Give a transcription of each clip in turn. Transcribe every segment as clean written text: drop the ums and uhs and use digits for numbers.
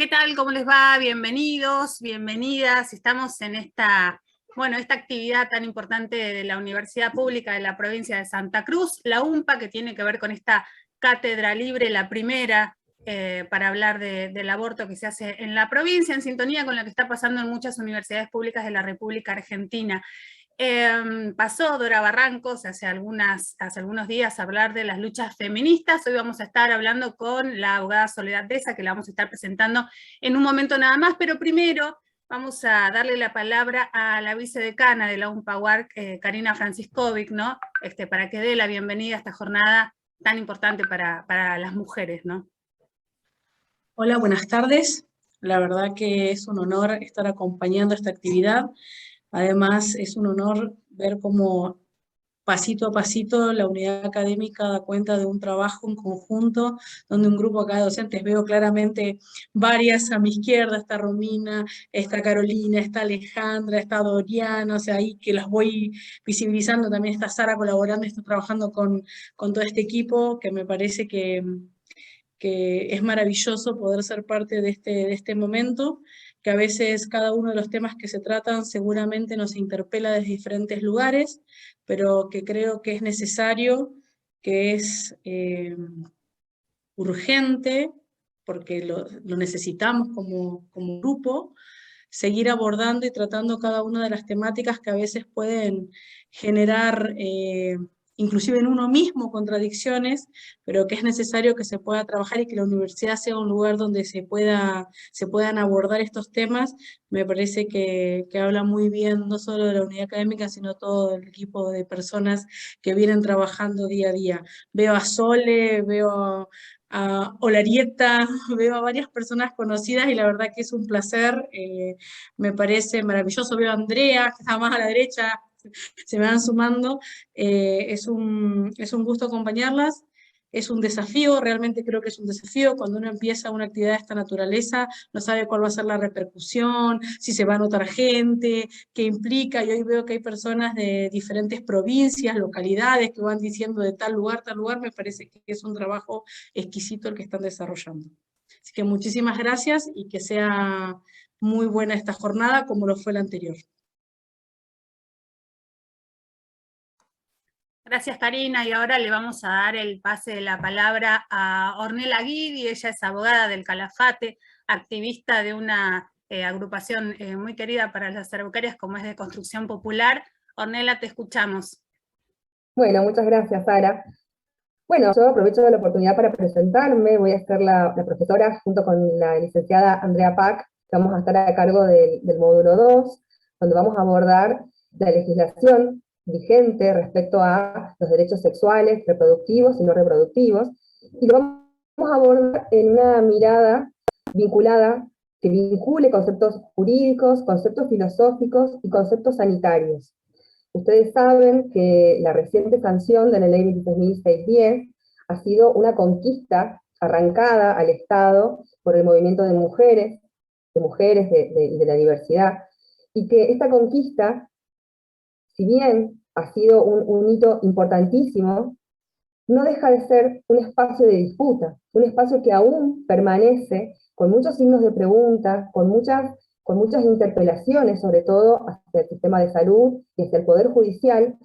¿Qué tal? ¿Cómo les va? Bienvenidos, bienvenidas. Estamos en esta actividad tan importante de la Universidad Pública de la provincia de Santa Cruz, la UMPA, que tiene que ver con esta cátedra libre, la primera para hablar del aborto que se hace en la provincia, en sintonía con lo que está pasando en muchas universidades públicas de la República Argentina. Pasó Dora Barrancos hace algunos días a hablar de las luchas feministas. Hoy vamos a estar hablando con la abogada Soledad Deza, que la vamos a estar presentando en un momento nada más, pero primero vamos a darle la palabra a la vicedecana de la UMPA-UARC, Karina Franciscovic, ¿no? Para que dé la bienvenida a esta jornada tan importante para las mujeres, ¿no? Hola, buenas tardes. La verdad que es un honor estar acompañando esta actividad. Además, es un honor ver cómo pasito a pasito la unidad académica da cuenta de un trabajo en conjunto, donde un grupo acá de docentes, veo claramente varias a mi izquierda, está Romina, está Carolina, está Alejandra, está Doriana, o sea, ahí que las voy visibilizando, también está Sara colaborando, está trabajando con todo este equipo, que me parece que es maravilloso poder ser parte de este momento, que a veces cada uno de los temas que se tratan seguramente nos interpela desde diferentes lugares, pero que creo que es necesario, que es urgente, porque lo necesitamos como grupo, seguir abordando y tratando cada una de las temáticas que a veces pueden generar, inclusive en uno mismo, contradicciones, pero que es necesario que se pueda trabajar y que la universidad sea un lugar donde se puedan abordar estos temas. Me parece que habla muy bien no solo de la unidad académica, sino todo el equipo de personas que vienen trabajando día a día. Veo a Sole, veo a Olarieta, veo a varias personas conocidas y la verdad que es un placer, me parece maravilloso. Veo a Andrea, que está más a la derecha, se me van sumando. Es un gusto acompañarlas. Es un desafío, realmente creo que es un desafío cuando uno empieza una actividad de esta naturaleza, no sabe cuál va a ser la repercusión, si se va a notar gente, qué implica, y hoy veo que hay personas de diferentes provincias, localidades que van diciendo de tal lugar, me parece que es un trabajo exquisito el que están desarrollando. Así que muchísimas gracias y que sea muy buena esta jornada como lo fue la anterior. Gracias, Karina, y ahora le vamos a dar el pase de la palabra a Ornella Guidi. Ella es abogada del Calafate, activista de una agrupación muy querida para las araucarias como es de Construcción Popular. Ornella, te escuchamos. Bueno, muchas gracias, Sara. Bueno, yo aprovecho la oportunidad para presentarme. Voy a ser la profesora junto con la licenciada Andrea Pack, que vamos a estar a cargo del módulo 2, donde vamos a abordar la legislación vigente respecto a los derechos sexuales, reproductivos y no reproductivos, y lo vamos a abordar en una mirada vinculada, que vincule conceptos jurídicos, conceptos filosóficos y conceptos sanitarios. Ustedes saben que la reciente sanción de la ley 26.610 ha sido una conquista arrancada al Estado por el movimiento de mujeres de la diversidad, y que esta conquista, si bien ha sido un hito importantísimo, no deja de ser un espacio de disputa, un espacio que aún permanece con muchos signos de pregunta, con muchas interpelaciones, sobre todo hacia el sistema de salud y hacia el Poder Judicial,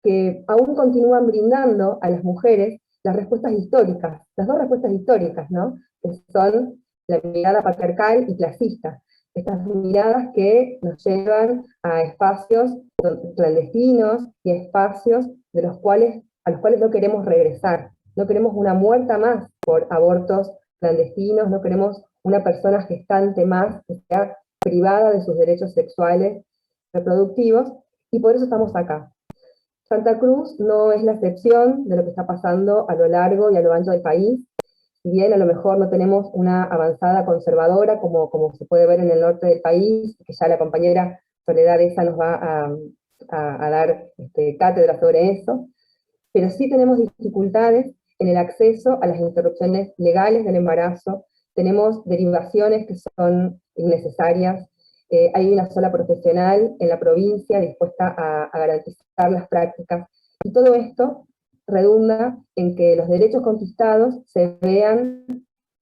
que aún continúan brindando a las mujeres las respuestas históricas, las dos respuestas históricas, ¿no? Que son la mirada patriarcal y clasista. Estas miradas que nos llevan a espacios clandestinos y a espacios a los cuales no queremos regresar. No queremos una muerta más por abortos clandestinos, no queremos una persona gestante más que sea privada de sus derechos sexuales reproductivos, y por eso estamos acá. Santa Cruz no es la excepción de lo que está pasando a lo largo y a lo ancho del país. Si bien a lo mejor no tenemos una avanzada conservadora como se puede ver en el norte del país, que ya la compañera Soledad Deza nos va a dar cátedra sobre eso, pero sí tenemos dificultades en el acceso a las interrupciones legales del embarazo, tenemos derivaciones que son innecesarias, hay una sola profesional en la provincia dispuesta a garantizar las prácticas, y todo esto redunda en que los derechos conquistados se vean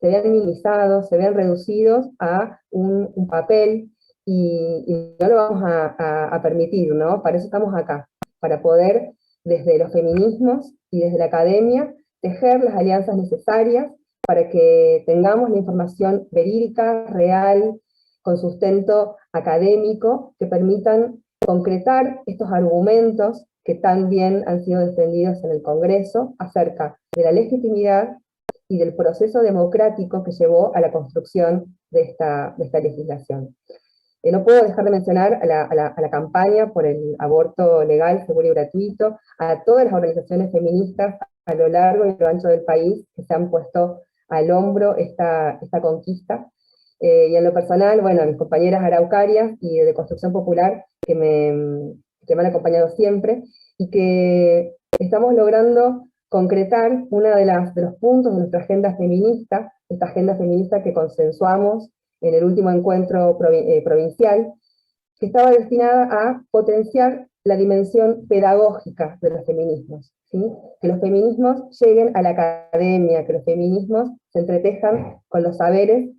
se vean minimizados, se vean reducidos a un papel, y no lo vamos a permitir, ¿no? Para eso estamos acá, para poder, desde los feminismos y desde la academia, tejer las alianzas necesarias para que tengamos la información verídica, real, con sustento académico, que permitan concretar estos argumentos que tan bien han sido defendidos en el Congreso acerca de la legitimidad y del proceso democrático que llevó a la construcción de esta legislación. No puedo dejar de mencionar a la campaña por el aborto legal, seguro y gratuito, a todas las organizaciones feministas a lo largo y lo ancho del país que se han puesto al hombro esta conquista. Y en lo personal, bueno, a mis compañeras araucarias y de Construcción Popular que me han acompañado siempre, y que estamos logrando concretar uno de los puntos de nuestra agenda feminista, esta agenda feminista que consensuamos en el último encuentro provincial, que estaba destinada a potenciar la dimensión pedagógica de los feminismos, ¿sí? Que los feminismos lleguen a la academia, que los feminismos se entretejan con los saberes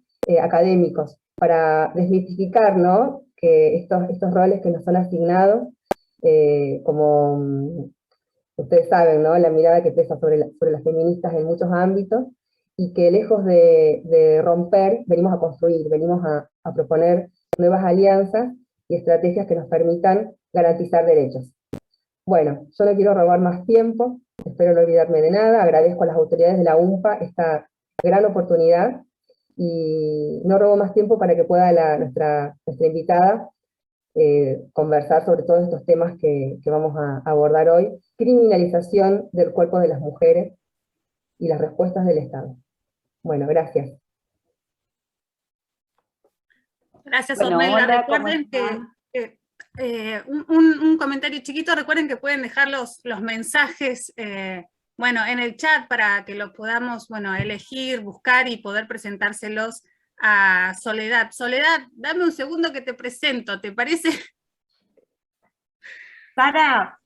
académicos, para desmitificar, ¿no?, que estos roles que nos son asignados, como ustedes saben, ¿no?, la mirada que pesa sobre las feministas en muchos ámbitos, y que lejos de romper, venimos a construir, venimos a proponer nuevas alianzas y estrategias que nos permitan garantizar derechos. Bueno, yo no quiero robar más tiempo, espero no olvidarme de nada, agradezco a las autoridades de la UMPA esta gran oportunidad, y no robo más tiempo para que pueda nuestra invitada conversar sobre todos estos temas que vamos a abordar hoy: criminalización del cuerpo de las mujeres y las respuestas del Estado. Bueno, gracias. Gracias, Bueno, Ornella. hola, Recuerden que un comentario chiquito, recuerden que pueden dejar los mensajes bueno, en el chat para que los podamos, bueno, elegir, buscar y poder presentárselos a Soledad. Soledad, dame un segundo que te presento, ¿te parece? Sara,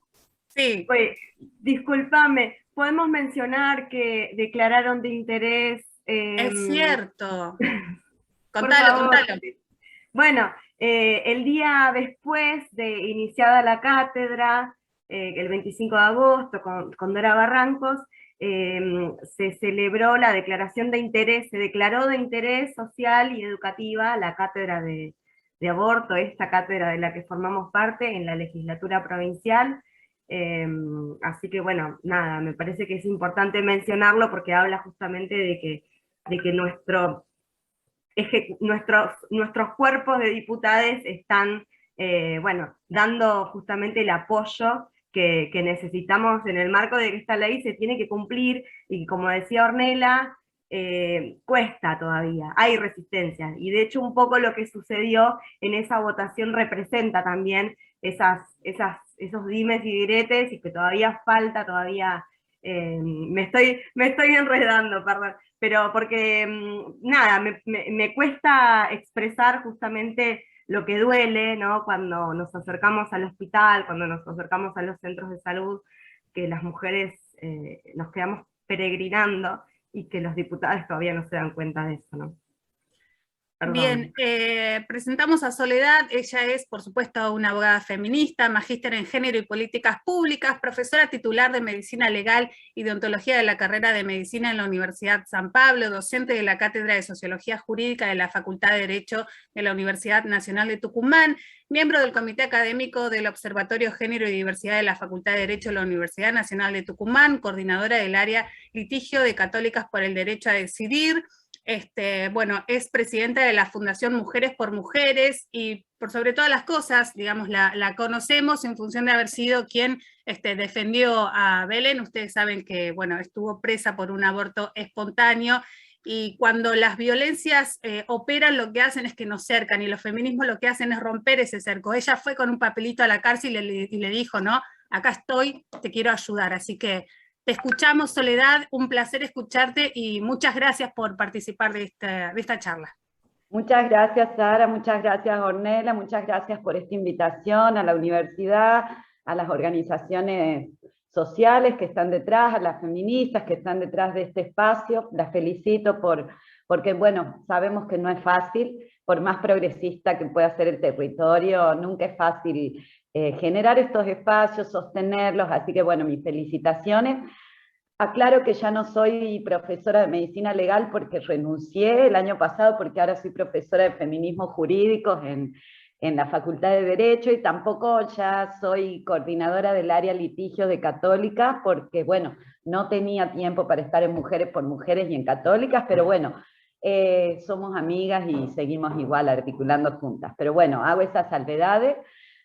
Sí. pues, discúlpame, podemos mencionar que declararon de interés. Es cierto. Por Contalo, favor. contalo. Bueno, el día después de iniciada la cátedra, el 25 de agosto, con Dora Barrancos, se celebró la declaración de interés, se declaró de interés social y educativa la cátedra de aborto, esta cátedra de la que formamos parte en la legislatura provincial. Así que bueno, nada, me parece que es importante mencionarlo porque habla justamente de que nuestros cuerpos de diputados están bueno, dando justamente el apoyo que necesitamos en el marco de que esta ley se tiene que cumplir, y como decía Ornella, cuesta todavía, hay resistencia, y de hecho un poco lo que sucedió en esa votación representa también esos dimes y diretes, y que todavía falta, me estoy enredando, perdón, pero porque, nada, me cuesta expresar justamente lo que duele, ¿no?, cuando nos acercamos al hospital, cuando nos acercamos a los centros de salud, que las mujeres nos quedamos peregrinando, y que los diputados todavía no se dan cuenta de eso, ¿no? Perdón. Bien, presentamos a Soledad. Ella es, por supuesto, una abogada feminista, magíster en Género y Políticas Públicas, profesora titular de Medicina Legal y de Ontología de la carrera de Medicina en la Universidad San Pablo, docente de la Cátedra de Sociología Jurídica de la Facultad de Derecho de la Universidad Nacional de Tucumán, miembro del Comité Académico del Observatorio Género y Diversidad de la Facultad de Derecho de la Universidad Nacional de Tucumán, coordinadora del área Litigio de Católicas por el Derecho a Decidir. Bueno, es presidenta de la Fundación Mujeres por Mujeres, y por sobre todas las cosas, digamos, la conocemos en función de haber sido quien defendió a Belén. Ustedes saben que, bueno, estuvo presa por un aborto espontáneo, y cuando las violencias operan, lo que hacen es que nos cercan, y los feminismos lo que hacen es romper ese cerco. Ella fue con un papelito a la cárcel y le dijo, no, acá estoy, te quiero ayudar. Así que te escuchamos, Soledad, un placer escucharte, y muchas gracias por participar de esta charla. Muchas gracias, Sara, muchas gracias, Ornella, muchas gracias por esta invitación a la universidad, a las organizaciones sociales que están detrás, a las feministas que están detrás de este espacio. Las felicito por porque bueno, sabemos que no es fácil, por más progresista que pueda ser el territorio, nunca es fácil generar estos espacios, sostenerlos, así que bueno, mis felicitaciones. Aclaro que ya no soy profesora de medicina legal porque renuncié el año pasado, porque ahora soy profesora de feminismos jurídicos en la Facultad de Derecho, y tampoco ya soy coordinadora del área litigios de católicas, porque bueno, no tenía tiempo para estar en Mujeres por Mujeres y en Católicas, pero bueno, somos amigas y seguimos igual articulando juntas. Pero bueno, hago esas salvedades.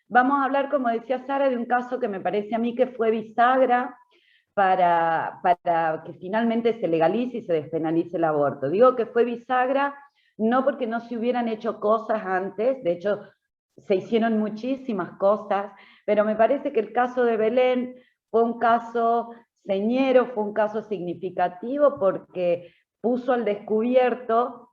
Vamos a hablar, como decía Sara, de un caso que me parece a mí que fue bisagra para que finalmente se legalice y se despenalice el aborto. Digo que fue bisagra no porque no se hubieran hecho cosas antes, de hecho se hicieron muchísimas cosas, pero me parece que el caso de Belén fue un caso señero, fue un caso significativo porque puso al descubierto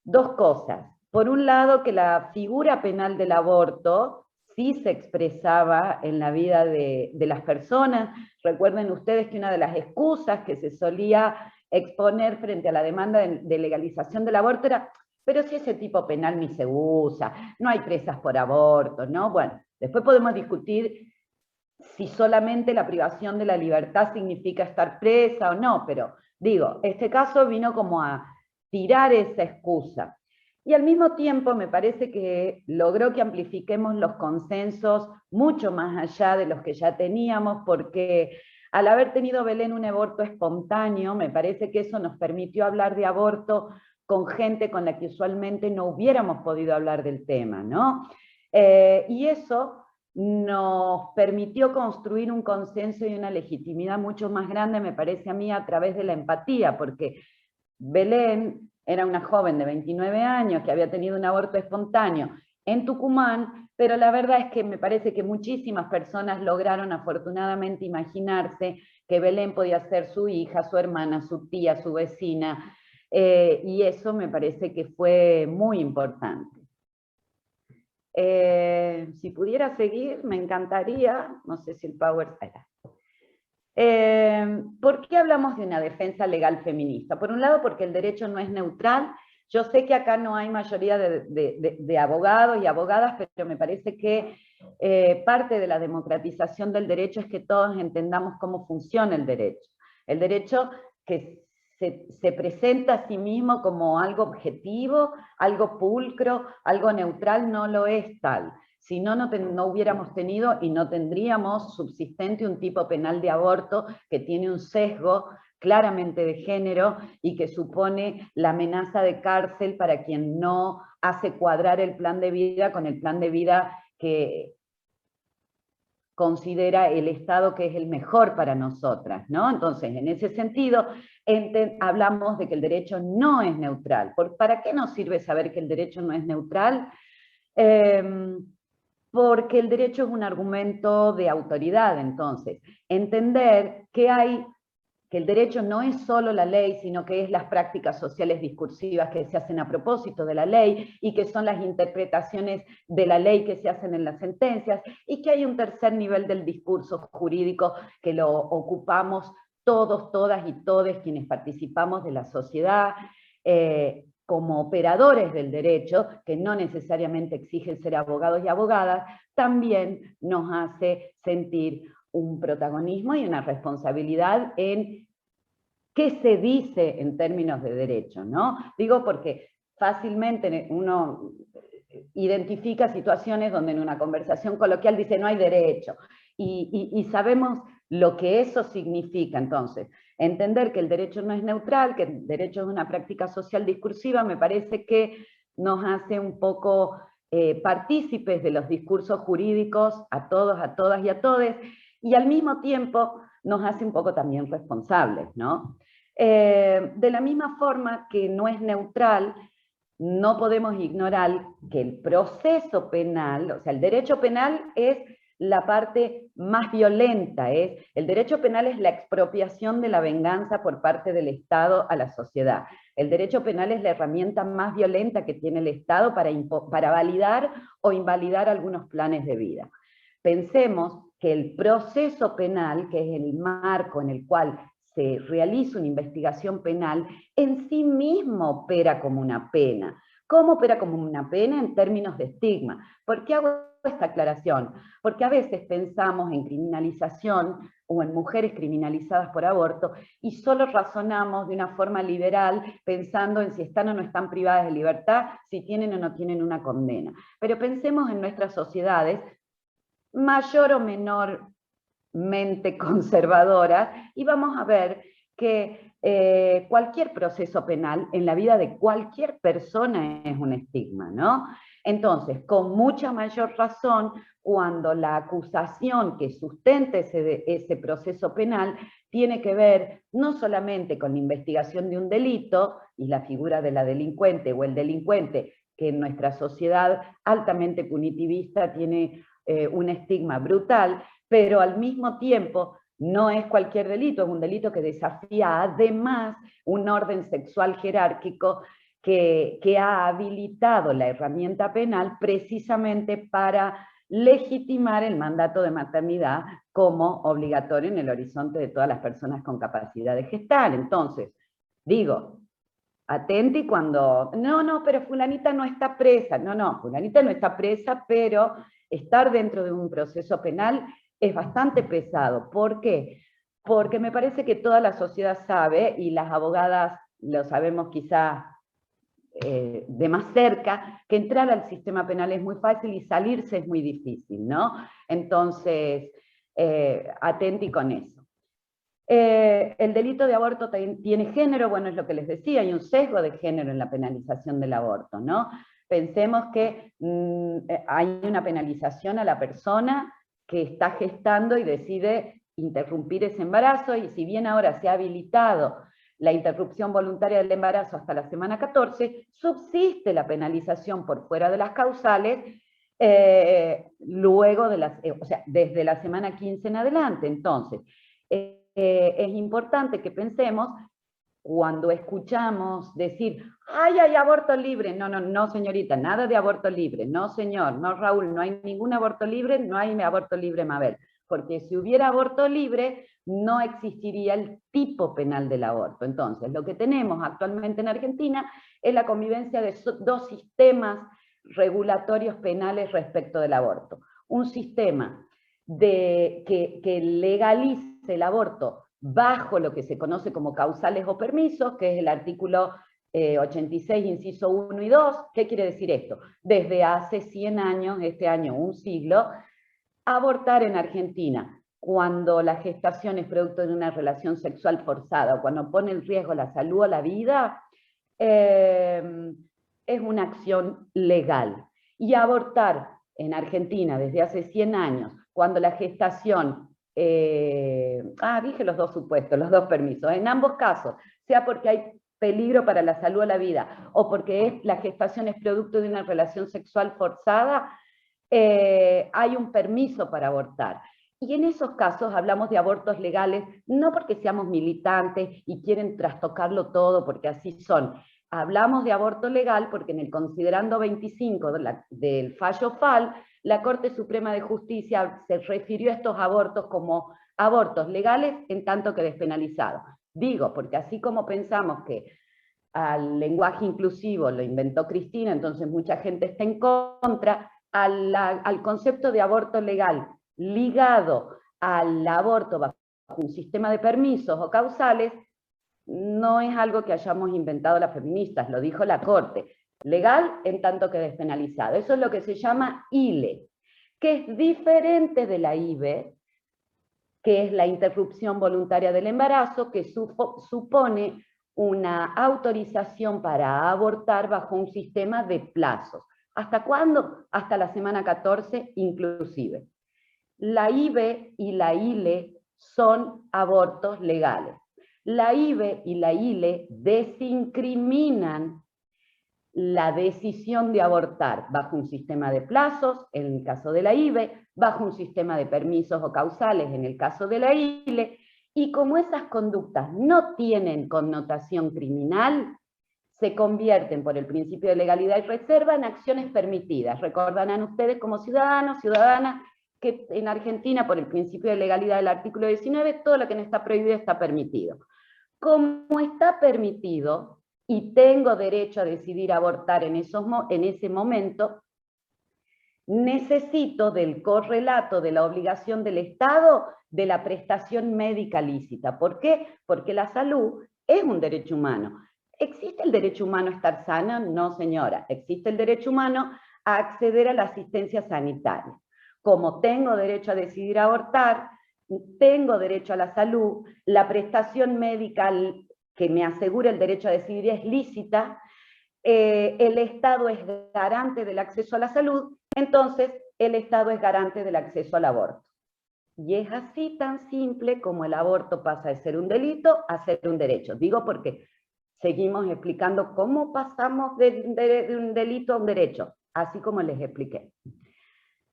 dos cosas. Por un lado, que la figura penal del aborto sí se expresaba en la vida de las personas. Recuerden ustedes que una de las excusas que se solía exponer frente a la demanda de legalización del aborto era, pero si ese tipo penal ni se usa, no hay presas por aborto, ¿no? Bueno, después podemos discutir si solamente la privación de la libertad significa estar presa o no, pero digo, este caso vino como a tirar esa excusa. Y al mismo tiempo me parece que logró que amplifiquemos los consensos mucho más allá de los que ya teníamos, porque al haber tenido Belén un aborto espontáneo, me parece que eso nos permitió hablar de aborto con gente con la que usualmente no hubiéramos podido hablar del tema, ¿no? Y eso nos permitió construir un consenso y una legitimidad mucho más grande, me parece a mí, a través de la empatía, porque Belén era una joven de 29 años que había tenido un aborto espontáneo en Tucumán, pero la verdad es que me parece que muchísimas personas lograron afortunadamente imaginarse que Belén podía ser su hija, su hermana, su tía, su vecina, y eso me parece que fue muy importante. Si pudiera seguir, me encantaría, no sé si el power está. ¿Por qué hablamos de una defensa legal feminista? Por un lado, porque el derecho no es neutral. Yo sé que acá no hay mayoría de abogados y abogadas, pero me parece que parte de la democratización del derecho es que todos entendamos cómo funciona el derecho. El derecho que se presenta a sí mismo como algo objetivo, algo pulcro, algo neutral, no lo es tal. Si no, no hubiéramos tenido y no tendríamos subsistente un tipo penal de aborto que tiene un sesgo claramente de género y que supone la amenaza de cárcel para quien no hace cuadrar el plan de vida con el plan de vida que considera el Estado que es el mejor para nosotras, ¿no? Entonces, en ese sentido, hablamos de que el derecho no es neutral. ¿Para qué nos sirve saber que el derecho no es neutral? Porque el derecho es un argumento de autoridad, entonces. Entender que el derecho no es solo la ley, sino que es las prácticas sociales discursivas que se hacen a propósito de la ley, y que son las interpretaciones de la ley que se hacen en las sentencias, y que hay un tercer nivel del discurso jurídico que lo ocupamos todos, todas y todes quienes participamos de la sociedad, como operadores del derecho, que no necesariamente exigen ser abogados y abogadas, también nos hace sentir un protagonismo y una responsabilidad en qué se dice en términos de derecho, ¿no? Digo porque fácilmente uno identifica situaciones donde en una conversación coloquial dice no hay derecho, y sabemos lo que eso significa. Entonces, entender que el derecho no es neutral, que el derecho es una práctica social discursiva, me parece que nos hace un poco partícipes de los discursos jurídicos a todos, a todas y a todes, y al mismo tiempo nos hace un poco también responsables, ¿no? De la misma forma que no es neutral, no podemos ignorar que el proceso penal, o sea, el derecho penal es la parte más violenta, el derecho penal es la expropiación de la venganza por parte del Estado a la sociedad. El derecho penal es la herramienta más violenta que tiene el Estado para validar o invalidar algunos planes de vida. Pensemos que el proceso penal, que es el marco en el cual se realiza una investigación penal, en sí mismo opera como una pena. ¿Cómo opera como una pena en términos de estigma? ¿Por qué hago esta aclaración? Porque a veces pensamos en criminalización o en mujeres criminalizadas por aborto y solo razonamos de una forma liberal pensando en si están o no están privadas de libertad, si tienen o no tienen una condena. Pero pensemos en nuestras sociedades, mayor o menormente conservadoras, y vamos a ver que cualquier proceso penal en la vida de cualquier persona es un estigma, ¿no? Entonces, con mucha mayor razón, cuando la acusación que sustente ese proceso penal tiene que ver no solamente con la investigación de un delito y la figura de la delincuente o el delincuente, que en nuestra sociedad altamente punitivista tiene un estigma brutal, pero al mismo tiempo no es cualquier delito, es un delito que desafía además un orden sexual jerárquico que ha habilitado la herramienta penal precisamente para legitimar el mandato de maternidad como obligatorio en el horizonte de todas las personas con capacidad de gestar. Entonces, digo, atenti cuando, no, pero fulanita no está presa. No, fulanita no está presa, pero estar dentro de un proceso penal es bastante pesado. ¿Por qué? Porque me parece que toda la sociedad sabe, y las abogadas lo sabemos quizá de más cerca, que entrar al sistema penal es muy fácil y salirse es muy difícil, ¿no? Entonces, atenti con eso. El delito de aborto tiene género, bueno, es lo que les decía, hay un sesgo de género en la penalización del aborto, ¿no? Pensemos que hay una penalización a la persona que está gestando y decide interrumpir ese embarazo, y si bien ahora se ha habilitado la interrupción voluntaria del embarazo hasta la semana 14, subsiste la penalización por fuera de las causales luego de o sea, desde la semana 15 en adelante. Entonces, es importante que pensemos, cuando escuchamos decir, ¡ay, hay aborto libre! No, señorita, nada de aborto libre. No, señor, no, Raúl, no hay ningún aborto libre, no hay aborto libre, Mabel. Porque si hubiera aborto libre, no existiría el tipo penal del aborto. Entonces, lo que tenemos actualmente en Argentina es la convivencia de dos sistemas regulatorios penales respecto del aborto. Un sistema que legalice el aborto bajo lo que se conoce como causales o permisos, que es el artículo 86, inciso 1 y 2. ¿Qué quiere decir esto? Desde hace 100 años, este año un siglo, abortar en Argentina, cuando la gestación es producto de una relación sexual forzada, o cuando pone en riesgo la salud o la vida, es una acción legal. Y abortar en Argentina desde hace 100 años, cuando la gestación, dije los dos supuestos, los dos permisos, en ambos casos, sea porque hay peligro para la salud o la vida, o porque la gestación es producto de una relación sexual forzada, hay un permiso para abortar. Y en esos casos hablamos de abortos legales, no porque seamos militantes y quieren trastocarlo todo, porque así son. Hablamos de aborto legal porque en el considerando 25 del fallo FAL, la Corte Suprema de Justicia se refirió a estos abortos como abortos legales en tanto que despenalizados. Digo, porque así como pensamos que al lenguaje inclusivo lo inventó Cristina, entonces mucha gente está en contra, al concepto de aborto legal ligado al aborto bajo un sistema de permisos o causales, no es algo que hayamos inventado las feministas, lo dijo la Corte. Legal en tanto que despenalizado. Eso es lo que se llama ILE, que es diferente de la IVE, que es la interrupción voluntaria del embarazo, que supone una autorización para abortar bajo un sistema de plazos. ¿Hasta cuándo? Hasta la semana 14 inclusive. La IVE y la ILE son abortos legales. La IVE y la ILE desincriminan la decisión de abortar bajo un sistema de plazos, en el caso de la IVE, bajo un sistema de permisos o causales, en el caso de la ILE, y como esas conductas no tienen connotación criminal, se convierten por el principio de legalidad y reserva en acciones permitidas. Recordarán ustedes como ciudadanos, ciudadanas, que en Argentina, por el principio de legalidad del artículo 19, todo lo que no está prohibido está permitido. Como está permitido y tengo derecho a decidir abortar en ese momento, necesito del correlato de la obligación del Estado de la prestación médica lícita. ¿Por qué? Porque la salud es un derecho humano. ¿Existe el derecho humano a estar sana? No, señora. Existe el derecho humano a acceder a la asistencia sanitaria. Como tengo derecho a decidir abortar, tengo derecho a la salud, la prestación médica que me asegura el derecho a decidir es lícita, el Estado es garante del acceso a la salud, entonces el Estado es garante del acceso al aborto. Y es así tan simple como el aborto pasa de ser un delito a ser un derecho. Digo porque seguimos explicando cómo pasamos de un delito a un derecho, así como les expliqué.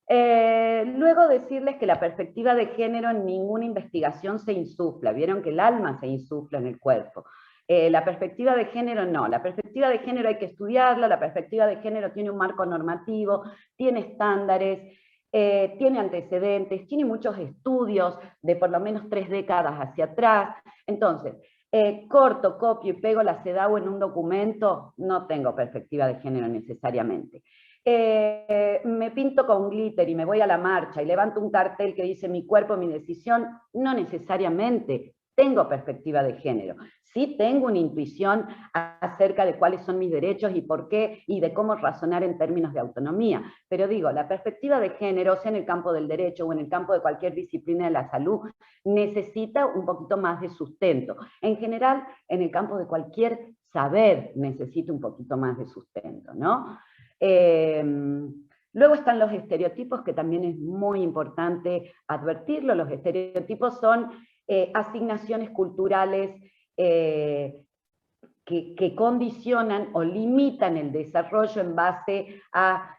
Luego decirles que la perspectiva de género en ninguna investigación se insufla. Vieron que el alma se insufla en el cuerpo. La perspectiva de género no. La perspectiva de género hay que estudiarla, la perspectiva de género tiene un marco normativo, tiene estándares, tiene antecedentes, tiene muchos estudios de por lo menos 3 décadas hacia atrás. Entonces, corto, copio y pego la CEDAW en un documento, no tengo perspectiva de género necesariamente. Me pinto con glitter y me voy a la marcha y levanto un cartel que dice mi cuerpo, mi decisión, no necesariamente tengo perspectiva de género. Sí tengo una intuición acerca de cuáles son mis derechos y por qué, y de cómo razonar en términos de autonomía. Pero digo, la perspectiva de género, sea en el campo del derecho o en el campo de cualquier disciplina de la salud, necesita un poquito más de sustento. En general, en el campo de cualquier saber necesita un poquito más de sustento, ¿no? Luego están los estereotipos, que también es muy importante advertirlo. Los estereotipos son asignaciones culturales que condicionan o limitan el desarrollo en base a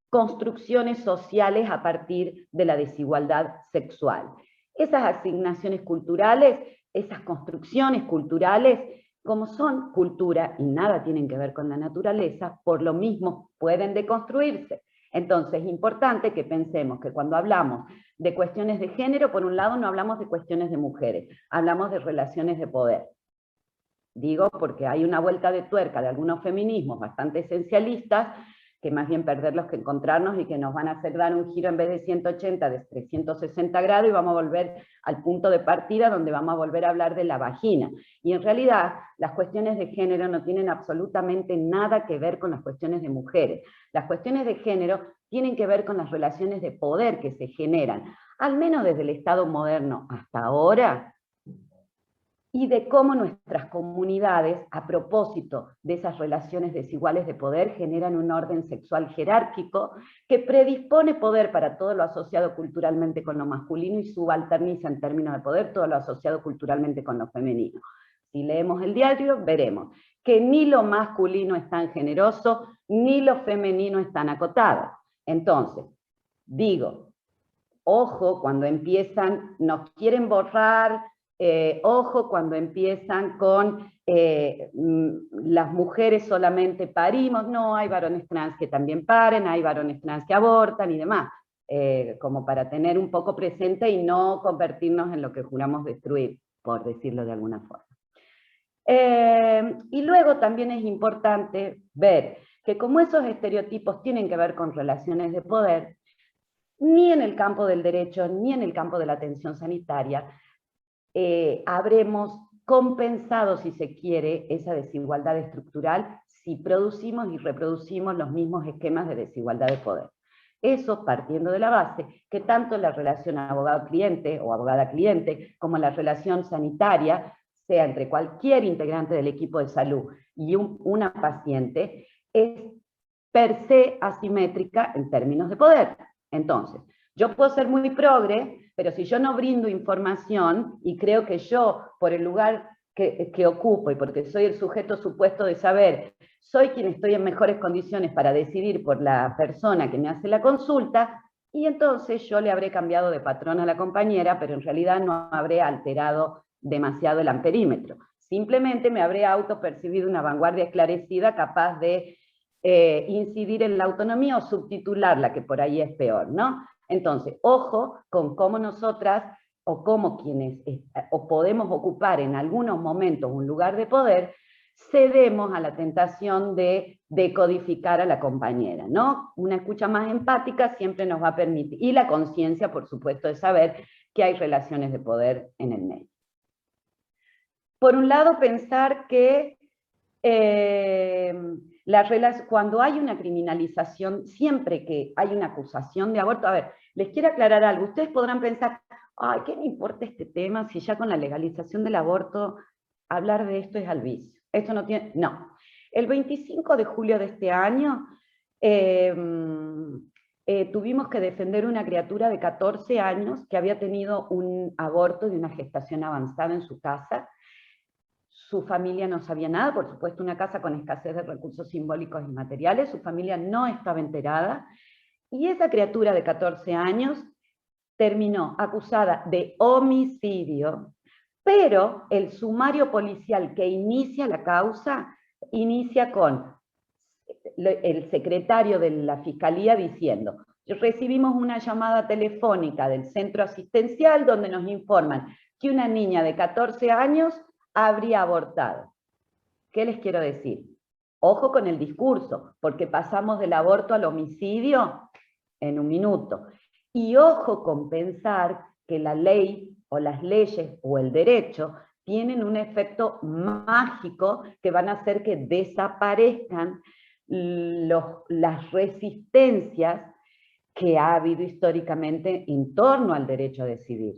construcciones sociales a partir de la desigualdad sexual. Esas asignaciones culturales, esas construcciones culturales, como son cultura y nada tienen que ver con la naturaleza, por lo mismo pueden deconstruirse. Entonces es importante que pensemos que cuando hablamos de cuestiones de género, por un lado no hablamos de cuestiones de mujeres, hablamos de relaciones de poder. Digo porque hay una vuelta de tuerca de algunos feminismos bastante esencialistas, que más bien perderlos que encontrarnos y que nos van a hacer dar un giro en vez de 180, de 360 grados y vamos a volver al punto de partida donde vamos a volver a hablar de la vagina. Y en realidad las cuestiones de género no tienen absolutamente nada que ver con las cuestiones de mujeres. Las cuestiones de género tienen que ver con las relaciones de poder que se generan, al menos desde el Estado moderno hasta ahora, y de cómo nuestras comunidades, a propósito de esas relaciones desiguales de poder, generan un orden sexual jerárquico que predispone poder para todo lo asociado culturalmente con lo masculino y subalterniza en términos de poder todo lo asociado culturalmente con lo femenino. Si leemos el diario, veremos que ni lo masculino es tan generoso, ni lo femenino es tan acotado. Entonces, digo, ojo cuando empiezan, nos quieren borrar, ojo cuando empiezan con las mujeres solamente parimos, no, hay varones trans que también paren, hay varones trans que abortan y demás, como para tener un poco presente y no convertirnos en lo que juramos destruir, por decirlo de alguna forma. Y luego también es importante ver que como esos estereotipos tienen que ver con relaciones de poder, ni en el campo del derecho, ni en el campo de la atención sanitaria, habremos compensado, si se quiere, esa desigualdad estructural si producimos y reproducimos los mismos esquemas de desigualdad de poder. Eso partiendo de la base que tanto la relación abogado-cliente o abogada-cliente como la relación sanitaria, sea entre cualquier integrante del equipo de salud y una paciente, es per se asimétrica en términos de poder. Entonces, yo puedo ser muy progre, pero si yo no brindo información, y creo que yo, por el lugar que ocupo y porque soy el sujeto supuesto de saber, soy quien estoy en mejores condiciones para decidir por la persona que me hace la consulta, y entonces yo le habré cambiado de patrón a la compañera, pero en realidad no habré alterado demasiado el amperímetro. Simplemente me habré autopercibido una vanguardia esclarecida capaz de incidir en la autonomía o subtitularla, que por ahí es peor, ¿no? Entonces, ojo con cómo nosotras, o cómo quienes o podemos ocupar en algunos momentos un lugar de poder, cedemos a la tentación de decodificar a la compañera, ¿no? Una escucha más empática siempre nos va a permitir, y la conciencia, por supuesto, de saber que hay relaciones de poder en el medio. Por un lado, pensar que cuando hay una criminalización, siempre que hay una acusación de aborto, a ver, les quiero aclarar algo, ustedes podrán pensar, ay, ¿qué me importa este tema si ya con la legalización del aborto hablar de esto es al vicio? Esto no tiene, no. El 25 de julio de este año tuvimos que defender una criatura de 14 años que había tenido un aborto de una gestación avanzada en su casa. Su familia no sabía nada, por supuesto una casa con escasez de recursos simbólicos y materiales, su familia no estaba enterada, y esa criatura de 14 años terminó acusada de homicidio, pero el sumario policial que inicia la causa, inicia con el secretario de la Fiscalía diciendo, recibimos una llamada telefónica del centro asistencial donde nos informan que una niña de 14 años habría abortado. ¿Qué les quiero decir? Ojo con el discurso, porque pasamos del aborto al homicidio en un minuto. Y ojo con pensar que la ley o las leyes o el derecho tienen un efecto mágico que van a hacer que desaparezcan las resistencias que ha habido históricamente en torno al derecho a decidir.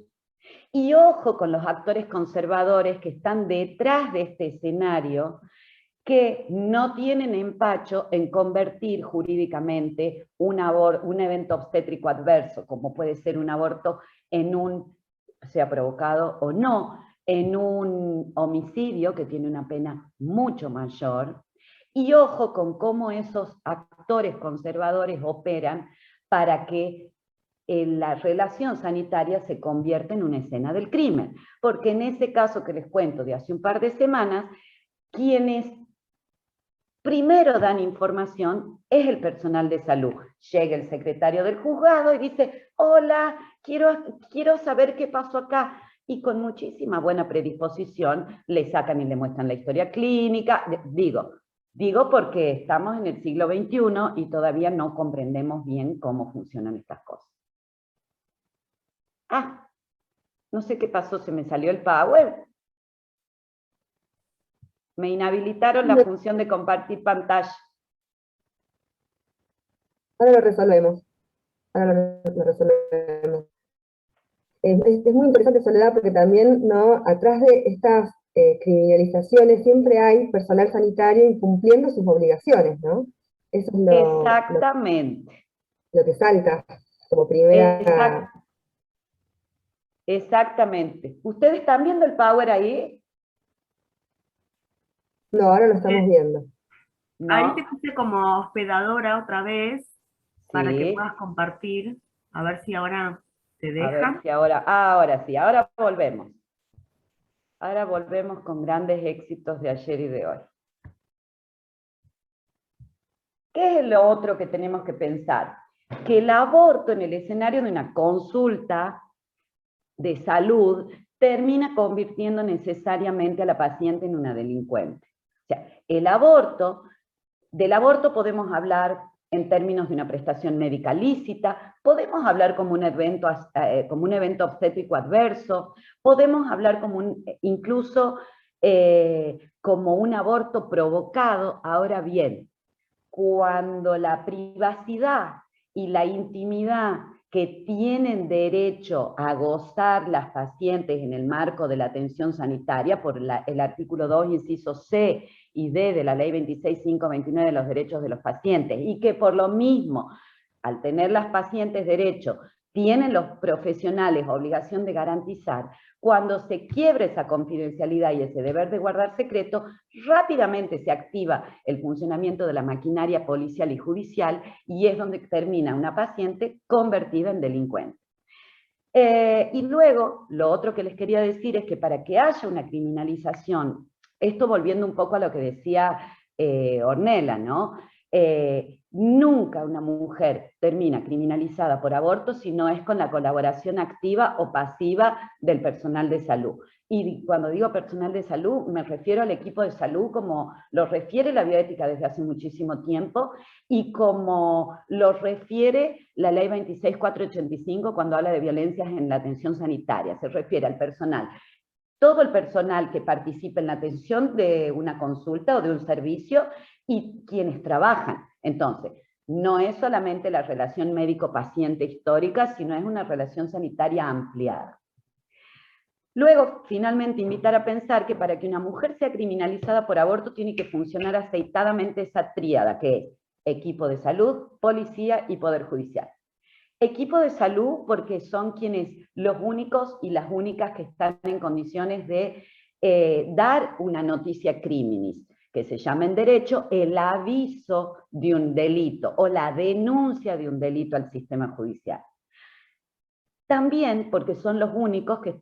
Y ojo con los actores conservadores que están detrás de este escenario, que no tienen empacho en convertir jurídicamente un evento obstétrico adverso, como puede ser un aborto, sea provocado o no, en un homicidio que tiene una pena mucho mayor. Y ojo con cómo esos actores conservadores operan para que la relación sanitaria se convierta en una escena del crimen. Porque en ese caso que les cuento de hace un par de semanas, quienes primero dan información es el personal de salud. Llega el secretario del juzgado y dice, hola, quiero saber qué pasó acá. Y con muchísima buena predisposición le sacan y le muestran la historia clínica. Digo porque estamos en el siglo XXI y todavía no comprendemos bien cómo funcionan estas cosas. Ah, no sé qué pasó, se me salió el power. Me inhabilitaron la función de compartir pantalla. Ahora lo resolvemos. Ahora lo resolvemos. Es muy interesante, Soledad, porque también, ¿no?, atrás de estas criminalizaciones siempre hay personal sanitario incumpliendo sus obligaciones, ¿no? Eso es Exactamente. Lo que salta como primera... Exactamente. ¿Ustedes están viendo el power ahí? No, ahora lo estamos viendo. ¿No? Ahí te puse como hospedadora otra vez, para que Sí. puedas compartir. A ver si ahora te deja. A ver si ahora sí, ahora volvemos. Ahora volvemos con grandes éxitos de ayer y de hoy. ¿Qué es lo otro que tenemos que pensar? Que el aborto en el escenario de una consulta de salud termina convirtiendo necesariamente a la paciente en una delincuente. O sea, del aborto podemos hablar en términos de una prestación médica lícita, podemos hablar como un evento obstétrico adverso, podemos hablar incluso como un aborto provocado. Ahora bien, cuando la privacidad y la intimidad que tienen derecho a gozar las pacientes en el marco de la atención sanitaria por el artículo 2, inciso C y D de la ley 26.529 de los derechos de los pacientes, y que por lo mismo, al tener las pacientes derecho, tienen los profesionales obligación de garantizar, cuando se quiebra esa confidencialidad y ese deber de guardar secreto, rápidamente se activa el funcionamiento de la maquinaria policial y judicial, y es donde termina una paciente convertida en delincuente. Y luego, lo otro que les quería decir es que para que haya una criminalización, esto volviendo un poco a lo que decía Ornella, ¿no? Nunca una mujer termina criminalizada por aborto si no es con la colaboración activa o pasiva del personal de salud. Y cuando digo personal de salud, me refiero al equipo de salud como lo refiere la bioética desde hace muchísimo tiempo y como lo refiere la ley 26485 cuando habla de violencias en la atención sanitaria. Se refiere al personal, todo el personal que participa en la atención de una consulta o de un servicio y quienes trabajan. Entonces, no es solamente la relación médico-paciente histórica, sino es una relación sanitaria ampliada. Luego, finalmente, invitar a pensar que para que una mujer sea criminalizada por aborto tiene que funcionar aceitadamente esa tríada, que es equipo de salud, policía y poder judicial. Equipo de salud porque son quienes los únicos y las únicas que están en condiciones de dar una noticia criminis, que se llama en derecho el aviso de un delito o la denuncia de un delito al sistema judicial. También porque son los únicos que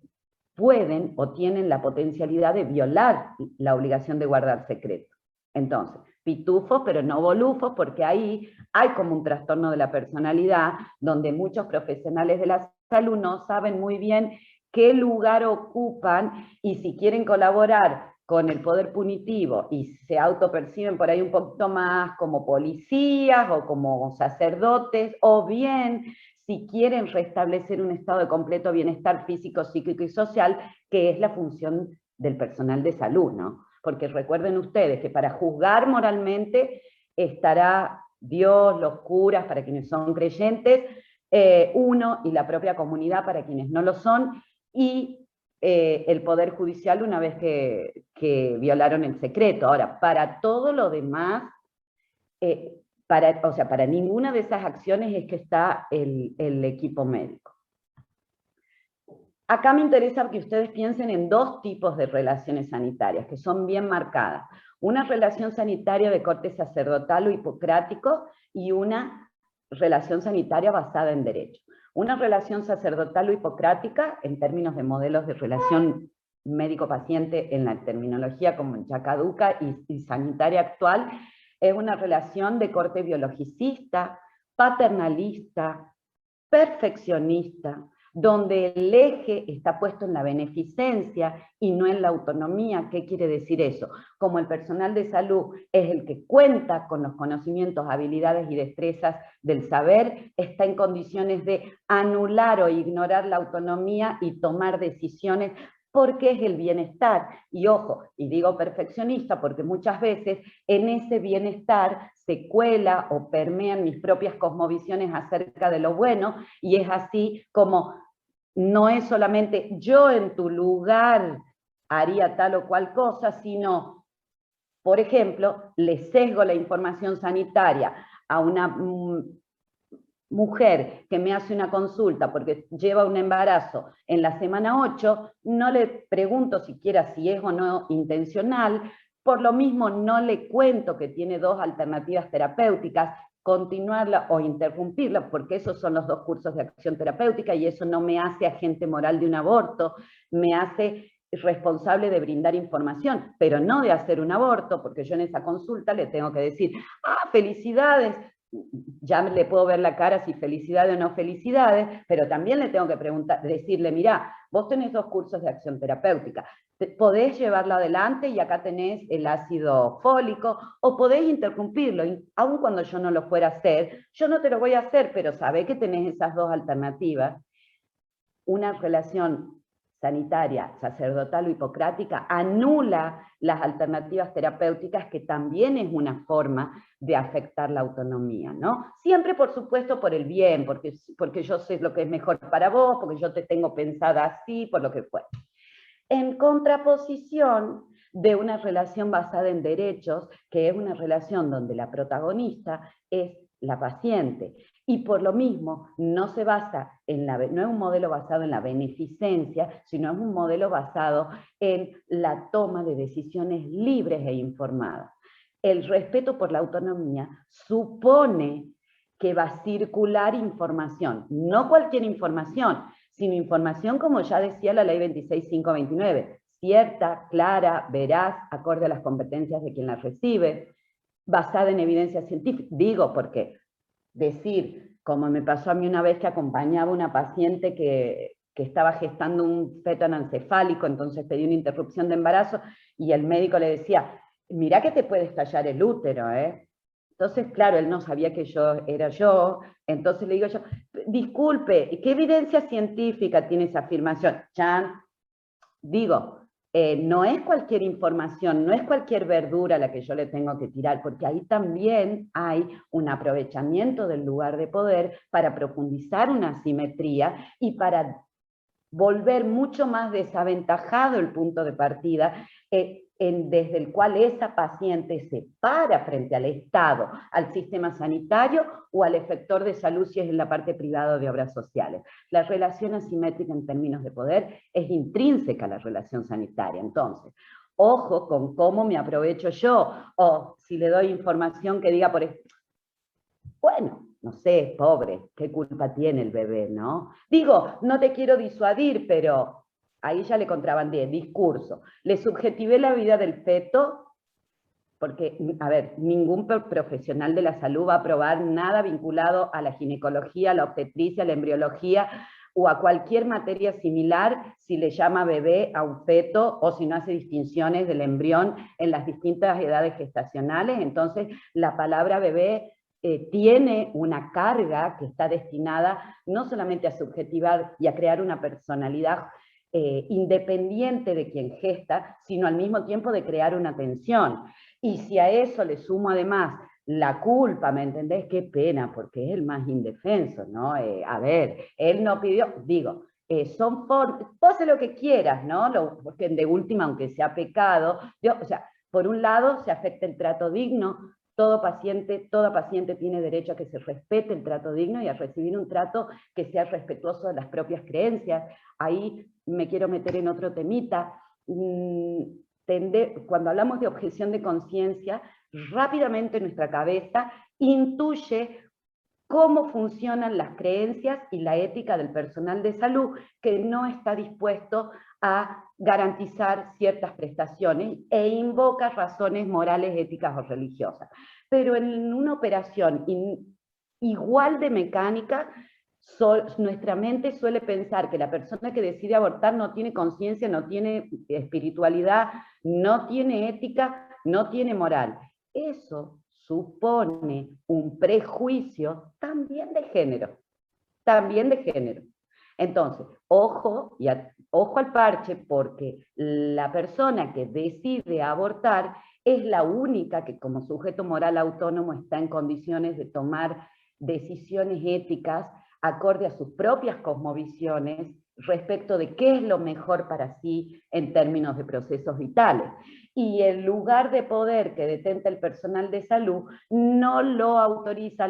pueden o tienen la potencialidad de violar la obligación de guardar secreto. Entonces, pitufos, pero no bolufos, porque ahí hay como un trastorno de la personalidad, donde muchos profesionales de la salud no saben muy bien qué lugar ocupan y si quieren colaborar con el poder punitivo y se autoperciben por ahí un poquito más como policías o como sacerdotes, o bien si quieren restablecer un estado de completo bienestar físico, psíquico y social, que es la función del personal de salud, ¿no? Porque recuerden ustedes que para juzgar moralmente estará Dios, los curas para quienes son creyentes, uno y la propia comunidad para quienes no lo son, y el Poder Judicial una vez que violaron el secreto. Ahora, para todo lo demás, para ninguna de esas acciones es que está el equipo médico. Acá me interesa que ustedes piensen en dos tipos de relaciones sanitarias, que son bien marcadas. Una relación sanitaria de corte sacerdotal o hipocrático y una relación sanitaria basada en derecho. Una relación sacerdotal o hipocrática, en términos de modelos de relación médico-paciente en la terminología como ya caduca y sanitaria actual, es una relación de corte biologicista, paternalista, perfeccionista, donde el eje está puesto en la beneficencia y no en la autonomía. ¿Qué quiere decir eso? Como el personal de salud es el que cuenta con los conocimientos, habilidades y destrezas del saber, está en condiciones de anular o ignorar la autonomía y tomar decisiones porque es el bienestar. Y ojo, y digo perfeccionista porque muchas veces en ese bienestar se cuela o permean mis propias cosmovisiones acerca de lo bueno, y es así como no es solamente yo en tu lugar haría tal o cual cosa, sino, por ejemplo, le sesgo la información sanitaria a una mujer que me hace una consulta porque lleva un embarazo en la semana 8, no le pregunto siquiera si es o no intencional, por lo mismo no le cuento que tiene dos alternativas terapéuticas, continuarla o interrumpirla, porque esos son los dos cursos de acción terapéutica y eso no me hace agente moral de un aborto, me hace responsable de brindar información, pero no de hacer un aborto, porque yo en esa consulta le tengo que decir, felicidades, ya le puedo ver la cara si felicidades o no felicidades, pero también le tengo que preguntar, decirle, mirá, vos tenés dos cursos de acción terapéutica, podés llevarlo adelante y acá tenés el ácido fólico, o podés interrumpirlo, aun cuando yo no lo fuera a hacer, yo no te lo voy a hacer, pero sabé que tenés esas dos alternativas. Una relación sanitaria, sacerdotal o hipocrática anula las alternativas terapéuticas, que también es una forma de afectar la autonomía, ¿no? Siempre, por supuesto, por el bien, porque yo sé lo que es mejor para vos, porque yo te tengo pensada así, por lo que fue. En contraposición de una relación basada en derechos, que es una relación donde la protagonista es la paciente, y por lo mismo no se basa no es un modelo basado en la beneficencia, sino es un modelo basado en la toma de decisiones libres e informadas. El respeto por la autonomía supone que va a circular información, no cualquier información, sino información, como ya decía la ley 26529, cierta, clara, veraz, acorde a las competencias de quien la recibe, basada en evidencia científica. Digo, porque decir, como me pasó a mí una vez que acompañaba a una paciente que estaba gestando un feto anencefálico, entonces pedí una interrupción de embarazo, y el médico le decía, mirá que te puede estallar el útero, ¿eh? Entonces, claro, él no sabía que era yo, entonces le digo yo, disculpe, ¿qué evidencia científica tiene esa afirmación? Chan, digo, no es cualquier información, no es cualquier verdura la que yo le tengo que tirar, porque ahí también hay un aprovechamiento del lugar de poder para profundizar una asimetría y para volver mucho más desaventajado el punto de partida, desde el cual esa paciente se para frente al Estado, al sistema sanitario o al efector de salud si es en la parte privada de obras sociales. La relación asimétrica en términos de poder es intrínseca a la relación sanitaria. Entonces, ojo con cómo me aprovecho yo, o si le doy información que diga, por ejemplo, bueno, no sé, pobre, ¿qué culpa tiene el bebé, no? Digo, no te quiero disuadir, pero ahí ya le contrabandeé, discurso. Le subjetivé la vida del feto, porque, a ver, ningún profesional de la salud va a aprobar nada vinculado a la ginecología, a la obstetricia, a la embriología, o a cualquier materia similar si le llama bebé a un feto, o si no hace distinciones del embrión en las distintas edades gestacionales. Entonces, la palabra bebé tiene una carga que está destinada no solamente a subjetivar y a crear una personalidad independiente de quien gesta, sino al mismo tiempo de crear una tensión. Y si a eso le sumo además la culpa, ¿me entendés? Qué pena, porque es el más indefenso, ¿no? A ver, él no pidió, digo, son formas, vos haces lo que quieras, ¿no? Porque de última, aunque sea pecado, o sea, por un lado se afecta el trato digno. Toda paciente tiene derecho a que se respete el trato digno y a recibir un trato que sea respetuoso de las propias creencias. Ahí me quiero meter en otro temita. Cuando hablamos de objeción de conciencia, rápidamente nuestra cabeza intuye cómo funcionan las creencias y la ética del personal de salud que no está dispuesto a garantizar ciertas prestaciones e invoca razones morales, éticas o religiosas. Pero en una operación igual de mecánica, nuestra mente suele pensar que la persona que decide abortar no tiene conciencia, no tiene espiritualidad, no tiene ética, no tiene moral. Eso supone un prejuicio también de género, Entonces, ojo al parche, porque la persona que decide abortar es la única que como sujeto moral autónomo está en condiciones de tomar decisiones éticas acorde a sus propias cosmovisiones respecto de qué es lo mejor para sí en términos de procesos vitales. Y el lugar de poder que detenta el personal de salud no la autoriza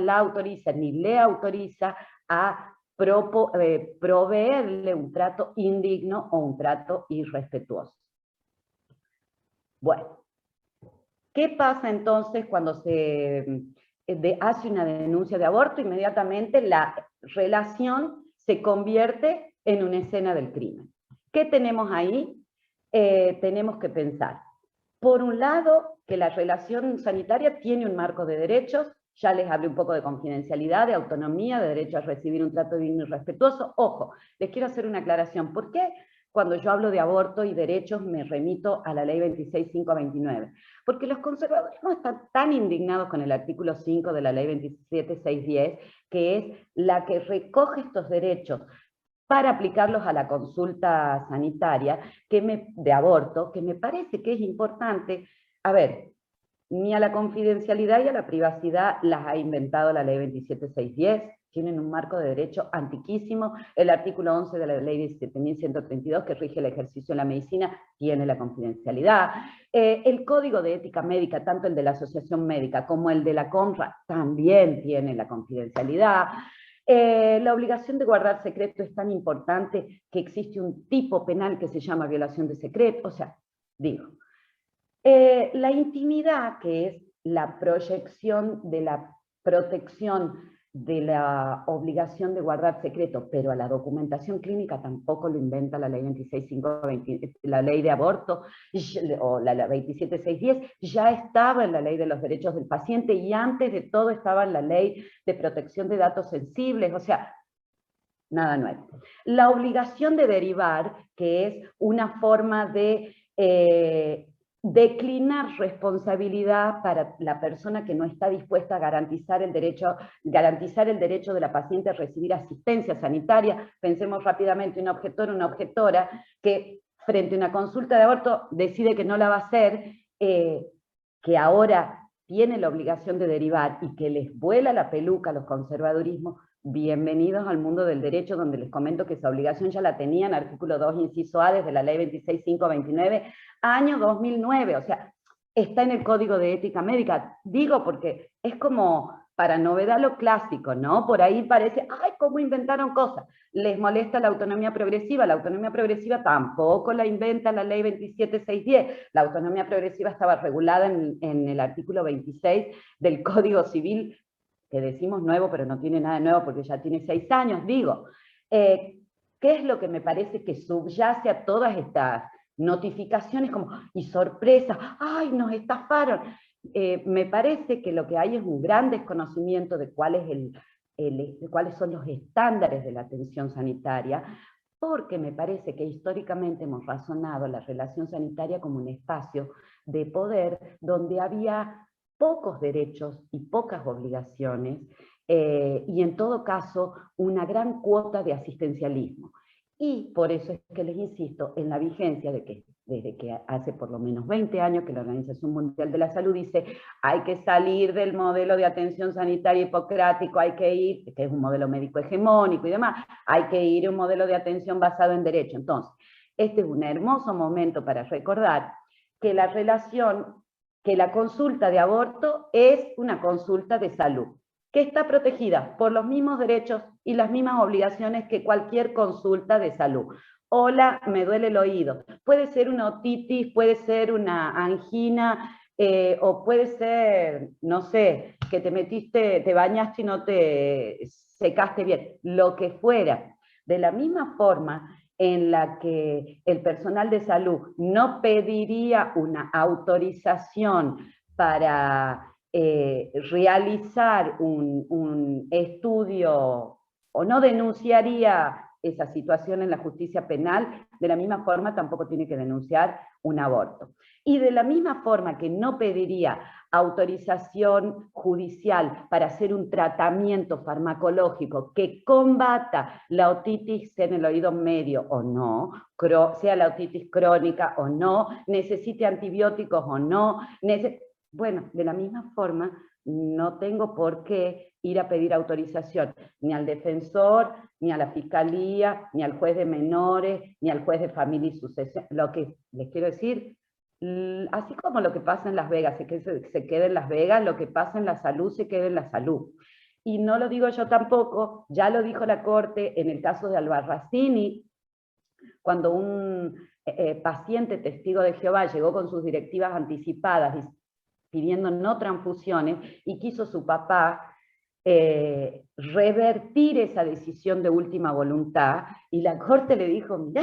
ni le autoriza a proveerle un trato indigno o un trato irrespetuoso. Bueno, ¿qué pasa entonces cuando se hace una denuncia de aborto? Inmediatamente la relación se convierte en una escena del crimen. ¿Qué tenemos ahí? Tenemos que pensar, por un lado, que la relación sanitaria tiene un marco de derechos. Ya les hablé un poco de confidencialidad, de autonomía, de derecho a recibir un trato digno y respetuoso. Ojo, les quiero hacer una aclaración. ¿Por qué cuando yo hablo de aborto y derechos me remito a la ley 26.529? Porque los conservadores no están tan indignados con el artículo 5 de la ley 27.610, que es la que recoge estos derechos para aplicarlos a la consulta sanitaria de aborto, que me parece que es importante. A ver, ni a la confidencialidad y a la privacidad las ha inventado la ley 27.610, tienen un marco de derecho antiquísimo. El artículo 11 de la ley 17.132, que rige el ejercicio de la medicina, tiene la confidencialidad. El código de ética médica, tanto el de la Asociación Médica como el de la CONRA, también tiene la confidencialidad. La obligación de guardar secreto es tan importante que existe un tipo penal que se llama violación de secreto. O sea, digo, la intimidad, que es la proyección de la protección de la obligación de guardar secreto, pero a la documentación clínica tampoco lo inventa la ley 26.520, la ley de aborto, o la 27.610, ya estaba en la ley de los derechos del paciente, y antes de todo estaba en la ley de protección de datos sensibles, o sea, nada nuevo. La obligación de derivar, que es una forma de declinar responsabilidad para la persona que no está dispuesta a garantizar el derecho de la paciente a recibir asistencia sanitaria. Pensemos rápidamente, un objetor, una objetora que frente a una consulta de aborto decide que no la va a hacer, que ahora tiene la obligación de derivar y que les vuela la peluca a los conservadurismos. Bienvenidos al mundo del derecho, donde les comento que esa obligación ya la tenían, artículo 2, inciso A, desde la ley 26.529, año 2009, o sea, está en el Código de Ética Médica. Digo porque es como, para novedad lo clásico, ¿no? Por ahí parece, ¡ay, cómo inventaron cosas! Les molesta la autonomía progresiva tampoco la inventa la ley 27.610, la autonomía progresiva estaba regulada en el artículo 26 del Código Civil, que decimos nuevo, pero no tiene nada de nuevo porque ya tiene 6 años, digo. ¿Qué es lo que me parece que subyace a todas estas notificaciones como, y sorpresas, ¡ay, nos estafaron! Me parece que lo que hay es un gran desconocimiento de cuáles son los estándares de la atención sanitaria, porque me parece que históricamente hemos razonado la relación sanitaria como un espacio de poder donde había pocos derechos y pocas obligaciones, y en todo caso una gran cuota de asistencialismo. Y por eso es que les insisto en la vigencia de que desde que hace por lo menos 20 años que la Organización Mundial de la Salud dice hay que salir del modelo de atención sanitaria hipocrático, hay que ir, que es un modelo médico hegemónico y demás, hay que ir a un modelo de atención basado en derecho. Entonces, este es un hermoso momento para recordar que la consulta de aborto es una consulta de salud, que está protegida por los mismos derechos y las mismas obligaciones que cualquier consulta de salud. Hola, me duele el oído. Puede ser una otitis, puede ser una angina, o puede ser, no sé, que te bañaste y no te secaste bien, lo que fuera. De la misma forma en la que el personal de salud no pediría una autorización para realizar un estudio, o no denunciaría esa situación en la justicia penal, de la misma forma tampoco tiene que denunciar un aborto. Y de la misma forma que no pediría autorización judicial para hacer un tratamiento farmacológico que combata la otitis en el oído medio o no, sea la otitis crónica o no, necesite antibióticos o no, bueno, de la misma forma no tengo por qué ir a pedir autorización ni al defensor, ni a la fiscalía, ni al juez de menores, ni al juez de familia y sucesión. Lo que les quiero decir, así como lo que pasa en Las Vegas se queda en Las Vegas, lo que pasa en la salud se queda en la salud. Y no lo digo yo tampoco, ya lo dijo la Corte en el caso de Albarracini, cuando un paciente testigo de Jehová llegó con sus directivas anticipadas pidiendo no transfusiones, y quiso su papá revertir esa decisión de última voluntad, y la Corte le dijo, mirá,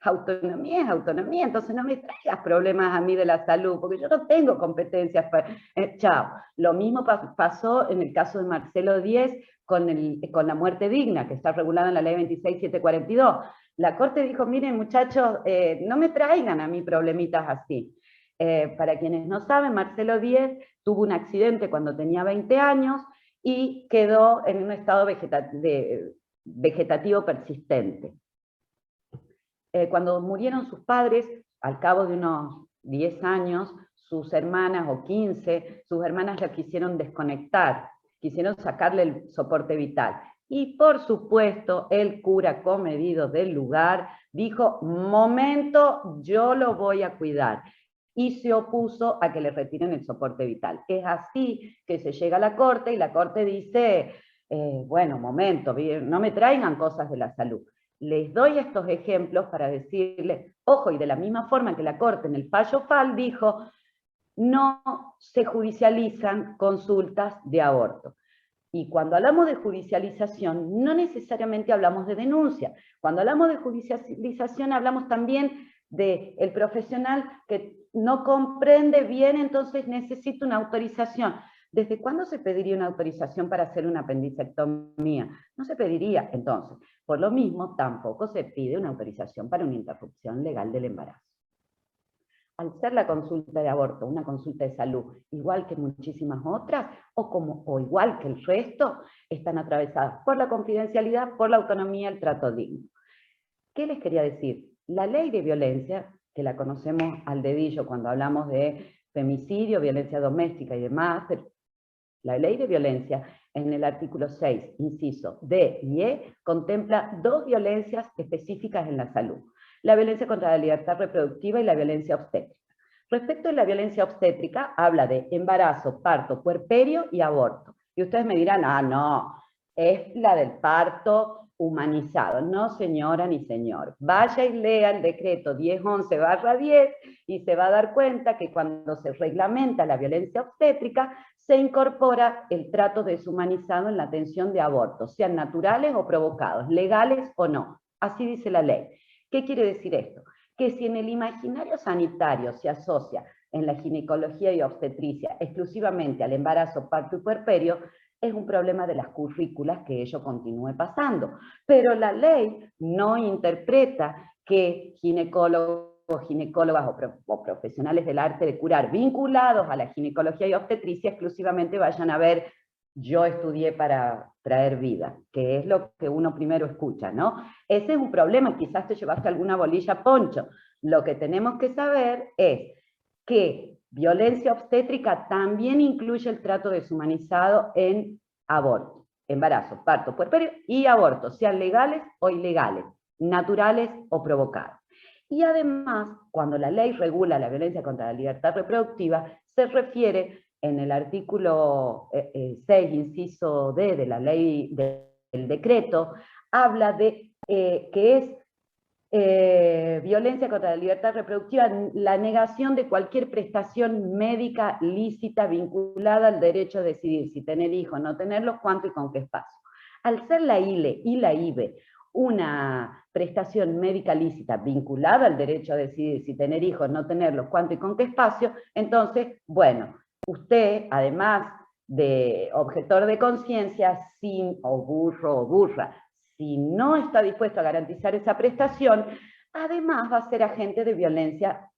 autonomía es autonomía, entonces no me traigas problemas a mí de la salud, porque yo no tengo competencias para... chao. Lo mismo pasó en el caso de Marcelo Díez con la muerte digna, que está regulada en la ley 26.742. La Corte dijo, miren muchachos, no me traigan a mí problemitas así. Para quienes no saben, Marcelo Díez tuvo un accidente cuando tenía 20 años y quedó en un estado vegetativo persistente. Cuando murieron sus padres, al cabo de unos 10 años, sus hermanas, o 15, sus hermanas la quisieron desconectar, quisieron sacarle el soporte vital. Y por supuesto, el cura comedido del lugar dijo, momento, yo lo voy a cuidar. Y se opuso a que le retiren el soporte vital. Es así que se llega a la Corte y la Corte dice, bueno, momento, no me traigan cosas de la salud. Les doy estos ejemplos para decirles, ojo, y de la misma forma que la Corte en el fallo FAL dijo, no se judicializan consultas de aborto. Y cuando hablamos de judicialización, no necesariamente hablamos de denuncia. Cuando hablamos de judicialización, hablamos también del profesional que no comprende bien, entonces necesita una autorización. ¿Desde cuándo se pediría una autorización para hacer una apendicectomía? No se pediría, entonces. Por lo mismo, tampoco se pide una autorización para una interrupción legal del embarazo. Al ser la consulta de aborto una consulta de salud, igual que muchísimas otras, o igual que el resto, están atravesadas por la confidencialidad, por la autonomía, el trato digno. ¿Qué les quería decir? La ley de violencia, que la conocemos al dedillo cuando hablamos de femicidio, violencia doméstica y demás, pero la ley de violencia, en el artículo 6, inciso D y E, contempla dos violencias específicas en la salud: la violencia contra la libertad reproductiva y la violencia obstétrica. Respecto a la violencia obstétrica, habla de embarazo, parto, puerperio y aborto. Y ustedes me dirán, ah, no, es la del parto humanizado. No, señora ni señor. Vaya y lea el decreto 1011/10 y se va a dar cuenta que cuando se reglamenta la violencia obstétrica, se incorpora el trato deshumanizado en la atención de abortos, sean naturales o provocados, legales o no. Así dice la ley. ¿Qué quiere decir esto? Que si en el imaginario sanitario se asocia en la ginecología y obstetricia exclusivamente al embarazo, parto y puerperio, es un problema de las currículas que ello continúe pasando. Pero la ley no interpreta que ginecólogos, ginecólogas o profesionales del arte de curar vinculados a la ginecología y obstetricia exclusivamente vayan a ver yo estudié para traer vida, que es lo que uno primero escucha, ¿no? Ese es un problema, quizás te llevaste alguna bolilla poncho. Lo que tenemos que saber es que violencia obstétrica también incluye el trato deshumanizado en aborto, embarazo, parto, puerperio y aborto, sean legales o ilegales, naturales o provocados. Y además, cuando la ley regula la violencia contra la libertad reproductiva, se refiere en el artículo 6, inciso D de la ley del decreto, habla de que es violencia contra la libertad reproductiva la negación de cualquier prestación médica lícita vinculada al derecho a decidir si tener hijos, no tenerlos, cuánto y con qué espacio. Al ser la ILE y la IBE una prestación médica lícita vinculada al derecho a decidir si tener hijos, no tenerlos, cuánto y con qué espacio, entonces, bueno, usted, además de objetor de conciencia, o burro o burra, si no está dispuesto a garantizar esa prestación, además va a ser agente de violencia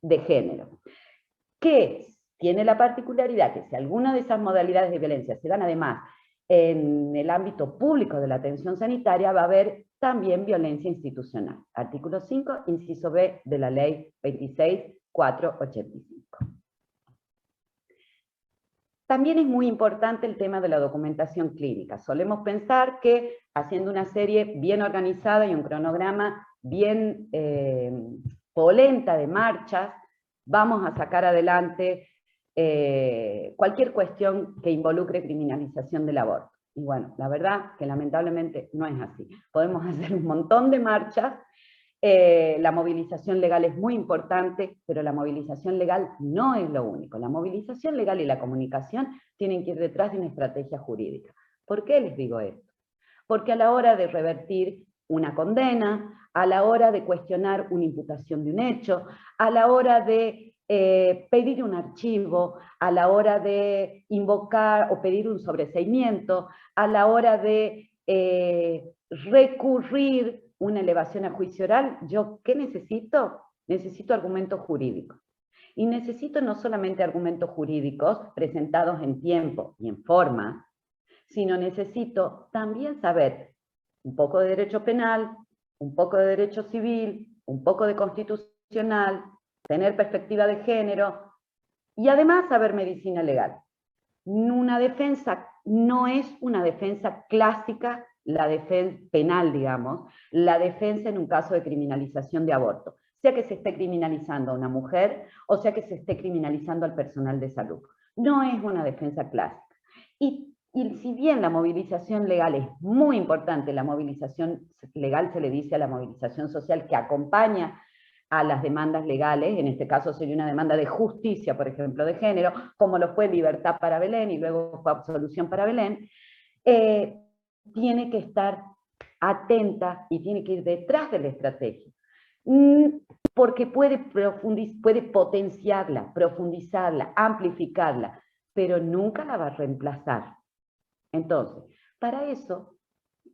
de género, que tiene la particularidad que si alguna de esas modalidades de violencia se dan además en el ámbito público de la atención sanitaria, va a haber también violencia institucional. Artículo 5, inciso B de la ley 26.485. También es muy importante el tema de la documentación clínica. Solemos pensar que haciendo una serie bien organizada y un cronograma bien polenta de marchas, vamos a sacar adelante cualquier cuestión que involucre criminalización del aborto. Y bueno, la verdad que lamentablemente no es así. Podemos hacer un montón de marchas, la movilización legal es muy importante, pero la movilización legal no es lo único. La movilización legal y la comunicación tienen que ir detrás de una estrategia jurídica. ¿Por qué les digo esto? Porque a la hora de revertir una condena, a la hora de cuestionar una imputación de un hecho, a la hora de pedir un archivo, a la hora de invocar o pedir un sobreseimiento, a la hora de recurrir una elevación a juicio oral, ¿yo qué necesito? Necesito argumentos jurídicos. Y necesito no solamente argumentos jurídicos presentados en tiempo y en forma, sino necesito también saber un poco de derecho penal, un poco de derecho civil, un poco de constitucional, tener perspectiva de género y además saber medicina legal. Una defensa no es una defensa clásica, la defensa penal, digamos, la defensa en un caso de criminalización de aborto, sea que se esté criminalizando a una mujer o sea que se esté criminalizando al personal de salud. No es una defensa clásica. Y si bien la movilización legal es muy importante, la movilización legal se le dice a la movilización social que acompaña a las demandas legales, en este caso sería una demanda de justicia, por ejemplo, de género, como lo fue Libertad para Belén y luego fue Absolución para Belén, tiene que estar atenta y tiene que ir detrás de la estrategia. Porque puede potenciarla, profundizarla, amplificarla, pero nunca la va a reemplazar. Entonces, para eso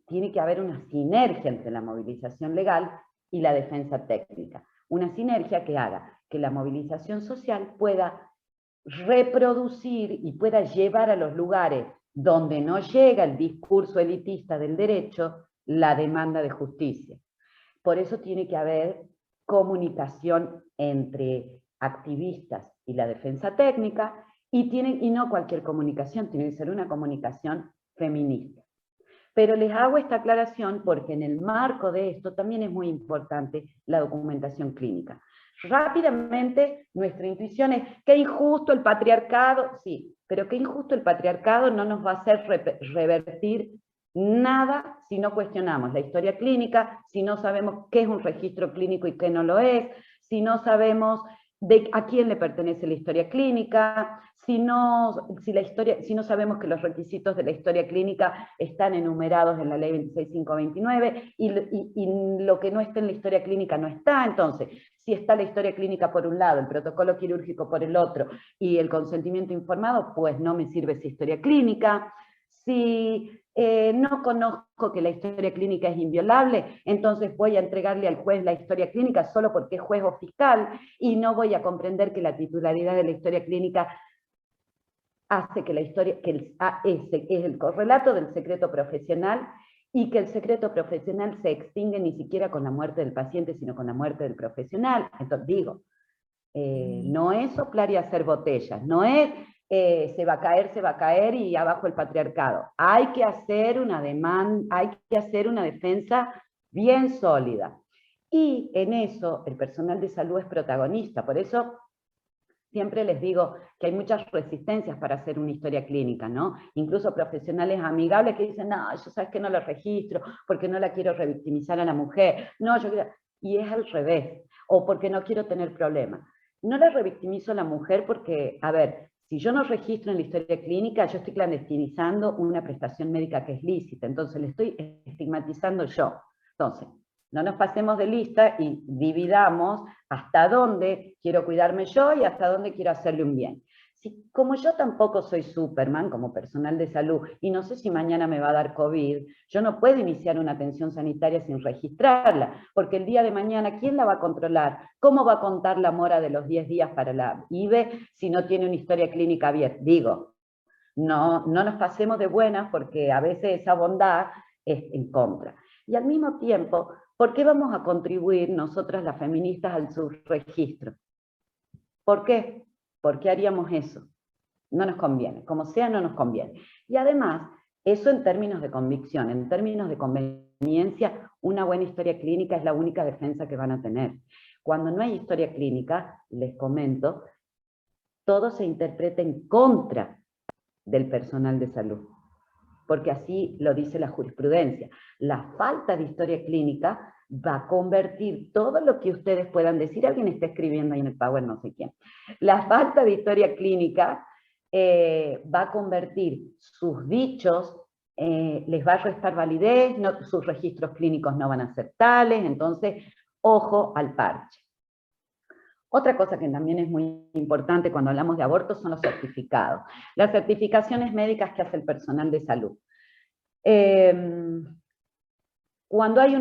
tiene que haber una sinergia entre la movilización legal y la defensa técnica. Una sinergia que haga que la movilización social pueda reproducir y pueda llevar a los lugares donde no llega el discurso elitista del derecho la demanda de justicia. Por eso tiene que haber comunicación entre activistas y la defensa técnica, y no cualquier comunicación, tiene que ser una comunicación feminista. Pero les hago esta aclaración porque en el marco de esto también es muy importante la documentación clínica. Rápidamente, nuestra intuición es, qué injusto el patriarcado, sí, pero qué injusto el patriarcado no nos va a hacer revertir nada si no cuestionamos la historia clínica, si no sabemos qué es un registro clínico y qué no lo es, si no sabemos a quién le pertenece la historia clínica, si no sabemos que los requisitos de la historia clínica están enumerados en la ley 26529 y lo que no está en la historia clínica no está. Entonces, si está la historia clínica por un lado, el protocolo quirúrgico por el otro y el consentimiento informado, pues no me sirve esa historia clínica. Si no conozco que la historia clínica es inviolable, entonces voy a entregarle al juez la historia clínica solo porque es juez o fiscal y no voy a comprender que la titularidad de la historia clínica hace que la historia, ese es el correlato del secreto profesional y que el secreto profesional se extingue ni siquiera con la muerte del paciente, sino con la muerte del profesional. Entonces digo, no es soplar y hacer botellas, no es se va a caer y abajo el patriarcado. Hay que hacer una demanda, hay que hacer una defensa bien sólida. Y en eso el personal de salud es protagonista. Por eso siempre les digo que hay muchas resistencias para hacer una historia clínica, ¿no? Incluso profesionales amigables que dicen, no, yo sabes que no la registro porque no la quiero revictimizar a la mujer. No, yo quiero... Y es al revés. O porque no quiero tener problemas. No la revictimizo a la mujer porque, a ver, si yo no registro en la historia clínica, yo estoy clandestinizando una prestación médica que es lícita, entonces le estoy estigmatizando yo. Entonces, no nos pasemos de lista y dividamos hasta dónde quiero cuidarme yo y hasta dónde quiero hacerle un bien. Si, como yo tampoco soy Superman como personal de salud y no sé si mañana me va a dar COVID, yo no puedo iniciar una atención sanitaria sin registrarla, porque el día de mañana, ¿quién la va a controlar? ¿Cómo va a contar la mora de los 10 días para la IVE si no tiene una historia clínica abierta? Digo, no nos pasemos de buenas porque a veces esa bondad es en contra. Y al mismo tiempo, ¿por qué vamos a contribuir nosotras las feministas al subregistro? ¿Por qué? ¿Por qué haríamos eso? No nos conviene, como sea no nos conviene. Y además, eso en términos de convicción, en términos de conveniencia, una buena historia clínica es la única defensa que van a tener. Cuando no hay historia clínica, les comento, todo se interpreta en contra del personal de salud, porque así lo dice la jurisprudencia. La falta de historia clínica va a convertir todo lo que ustedes puedan decir, alguien está escribiendo ahí en el Power, no sé quién, la falta de historia clínica va a convertir sus dichos, les va a restar validez, sus registros clínicos no van a ser tales, entonces, ojo al parche. Otra cosa que también es muy importante cuando hablamos de aborto son los certificados. Las certificaciones médicas que hace el personal de salud. Cuando hay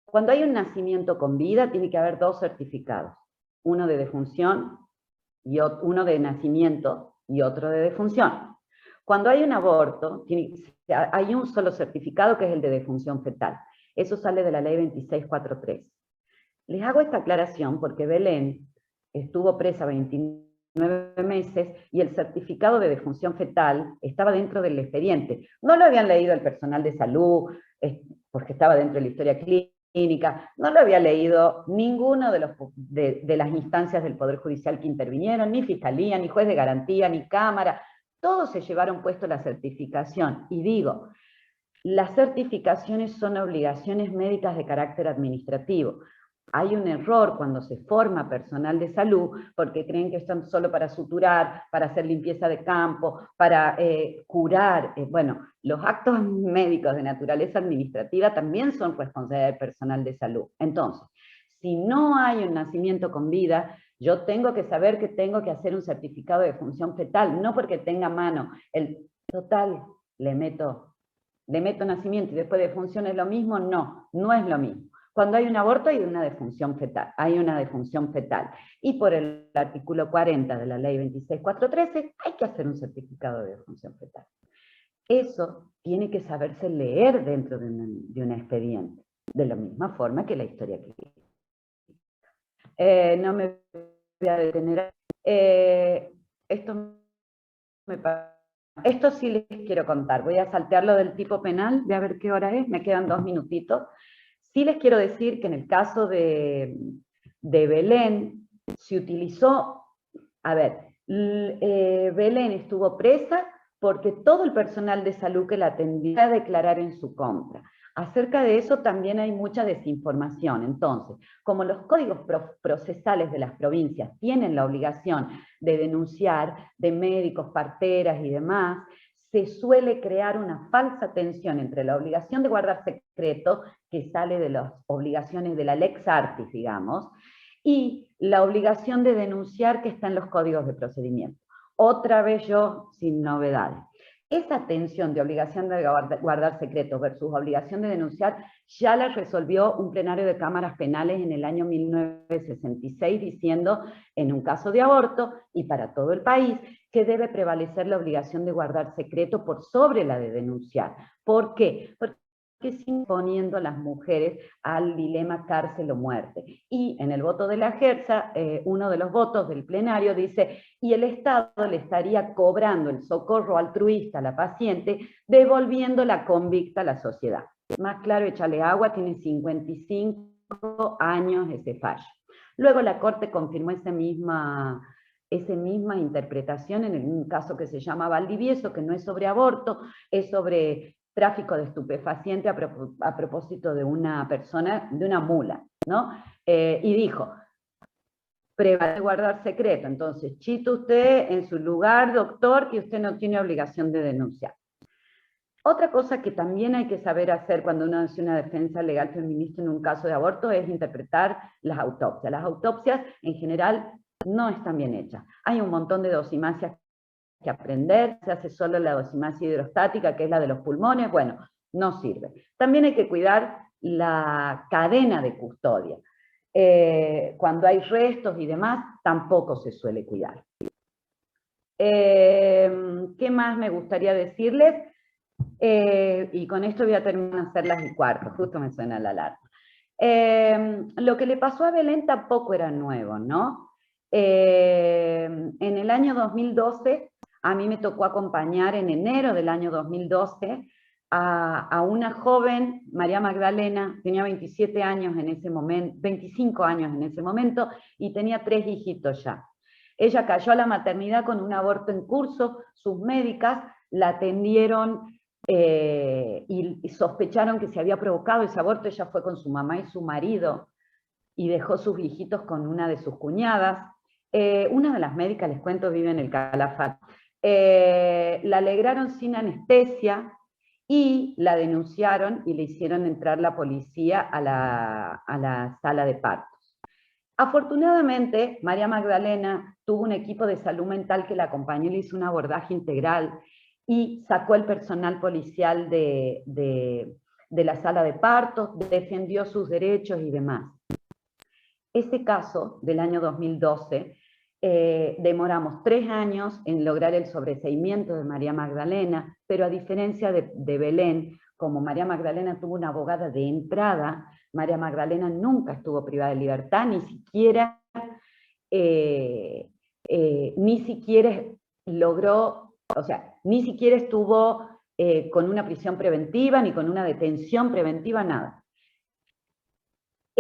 cuando hay un nacimiento con vida, tiene que haber dos certificados. Uno de defunción, y uno de nacimiento y otro de defunción. Cuando hay un aborto, hay un solo certificado que es el de defunción fetal. Eso sale de la ley 2643. Les hago esta aclaración porque Belén estuvo presa 29 meses y el certificado de defunción fetal estaba dentro del expediente. No lo habían leído el personal de salud, porque estaba dentro de la historia clínica, no lo había leído ninguno de las instancias del Poder Judicial que intervinieron, ni Fiscalía, ni juez de garantía, ni Cámara, todos se llevaron puesto la certificación. Y digo, las certificaciones son obligaciones médicas de carácter administrativo. hay un error cuando se forma personal de salud, porque creen que están solo para suturar, para hacer limpieza de campo, para curar. Bueno, los actos médicos de naturaleza administrativa también son responsabilidad del personal de salud. Entonces, si no hay un nacimiento con vida, yo tengo que saber que tengo que hacer un certificado de defunción fetal, no porque tenga a mano el total, le meto nacimiento y después defunción es lo mismo, no, no es lo mismo. Cuando hay un aborto hay una defunción fetal, y por el artículo 40 de la ley 26413 hay que hacer un certificado de defunción fetal. Eso tiene que saberse leer dentro de un expediente, de la misma forma que la historia clínica. No me voy a detener. Esto sí les quiero contar. Voy a saltearlo del tipo penal, voy a ver qué hora es, me quedan 2 minutitos. Sí les quiero decir que en el caso de Belén, se utilizó, Belén estuvo presa porque todo el personal de salud que la atendía a declarar en su contra. Acerca de eso también hay mucha desinformación. Entonces, como los códigos procesales de las provincias tienen la obligación de denunciar de médicos, parteras y demás, se suele crear una falsa tensión entre la obligación de guardar secreto, que sale de las obligaciones de la lex artis, digamos, y la obligación de denunciar que está en los códigos de procedimiento. Otra vez yo, sin novedades. Esa tensión de obligación de guardar secreto versus obligación de denunciar ya la resolvió un plenario de cámaras penales en el año 1966, diciendo, en un caso de aborto y para todo el país, que debe prevalecer la obligación de guardar secreto por sobre la de denunciar. ¿Por qué? Porque siguen poniendo a las mujeres al dilema cárcel o muerte. Y en el voto de la Gersa, uno de los votos del plenario dice, y el Estado le estaría cobrando el socorro altruista a la paciente, devolviendo la convicta a la sociedad. Más claro, échale agua, tiene 55 años ese fallo. Luego la Corte confirmó esa misma interpretación en un caso que se llama Valdivieso, que no es sobre aborto, es sobre tráfico de estupefaciente a propósito de una persona, de una mula, ¿no? Y dijo, prevalece guardar secreto, entonces chita usted en su lugar, doctor, que usted no tiene obligación de denunciar. Otra cosa que también hay que saber hacer cuando uno hace una defensa legal feminista en un caso de aborto es interpretar las autopsias. Las autopsias en general no están bien hechas. Hay un montón de dosimancias que aprender, se hace solo la dosimasia hidrostática, que es la de los pulmones, bueno, no sirve. También hay que cuidar la cadena de custodia. Cuando hay restos y demás, tampoco se suele cuidar. ¿Qué más me gustaría decirles? Y con esto voy a terminar a hacer las 1:15, justo me suena la alarma. Lo que le pasó a Belén tampoco era nuevo, ¿no? En el año 2012, a mí me tocó acompañar en enero del año 2012 a una joven, María Magdalena, tenía 27 años en ese momento, 25 años en ese momento, y tenía 3 hijitos ya. Ella cayó a la maternidad con un aborto en curso, sus médicas la atendieron y sospecharon que se había provocado ese aborto. Ella fue con su mamá y su marido, y dejó sus hijitos con una de sus cuñadas. Una de las médicas, les cuento, vive en el Calafate. La alegraron sin anestesia y la denunciaron y le hicieron entrar la policía a la sala de partos. Afortunadamente, María Magdalena tuvo un equipo de salud mental que la acompañó y le hizo un abordaje integral y sacó el personal policial de la sala de partos, defendió sus derechos y demás. Ese caso del año 2012, demoramos 3 años en lograr el sobreseimiento de María Magdalena, pero a diferencia de Belén, como María Magdalena tuvo una abogada de entrada, María Magdalena nunca estuvo privada de libertad, ni siquiera logró, o sea, ni siquiera estuvo con una prisión preventiva, ni con una detención preventiva, nada.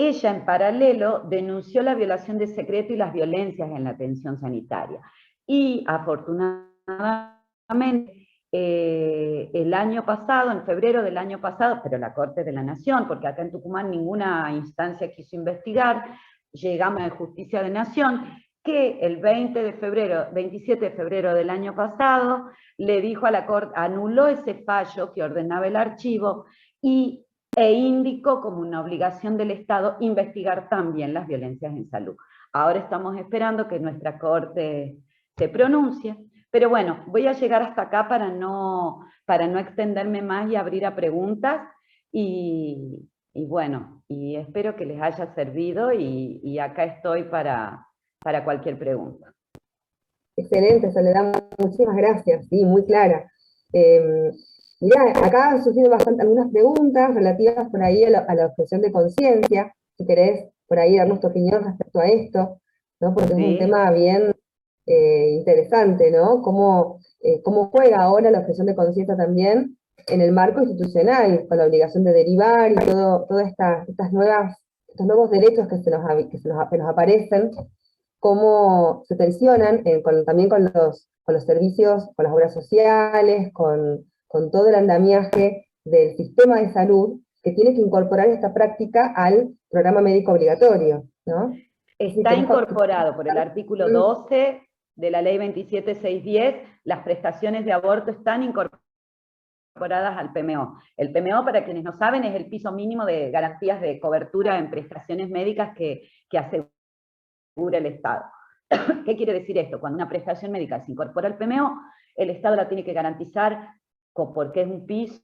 Ella, en paralelo, denunció la violación de secreto y las violencias en la atención sanitaria. Y, afortunadamente, el año pasado, en febrero del año pasado, pero la Corte de la Nación, porque acá en Tucumán ninguna instancia quiso investigar, llegamos a Justicia de Nación, que el 27 de febrero del año pasado, le dijo a la Corte, anuló ese fallo que ordenaba el archivo e indicó como una obligación del Estado investigar también las violencias en salud. Ahora estamos esperando que nuestra Corte se pronuncie, pero bueno, voy a llegar hasta acá para no extenderme más y abrir a preguntas, y bueno, y espero que les haya servido, y acá estoy para cualquier pregunta. Excelente, Soledad, muchísimas gracias, sí, muy clara. Mirá, acá han surgido algunas preguntas relativas por ahí a la objeción de conciencia, si querés por ahí darnos tu opinión respecto a esto, ¿no? Porque Sí. es un tema bien interesante, ¿no? Cómo juega ahora la objeción de conciencia también en el marco institucional, con la obligación de derivar y todos estos nuevos derechos que nos aparecen, cómo se tensionan también con los servicios, con las obras sociales, con todo el andamiaje del sistema de salud, que tiene que incorporar esta práctica al programa médico obligatorio, ¿no? Está incorporado por el artículo 12 de la ley 27610, las prestaciones de aborto están incorporadas al PMO. El PMO, para quienes no saben, es el piso mínimo de garantías de cobertura en prestaciones médicas que asegura el Estado. ¿Qué quiere decir esto? Cuando una prestación médica se incorpora al PMO, el Estado la tiene que garantizar porque es un piso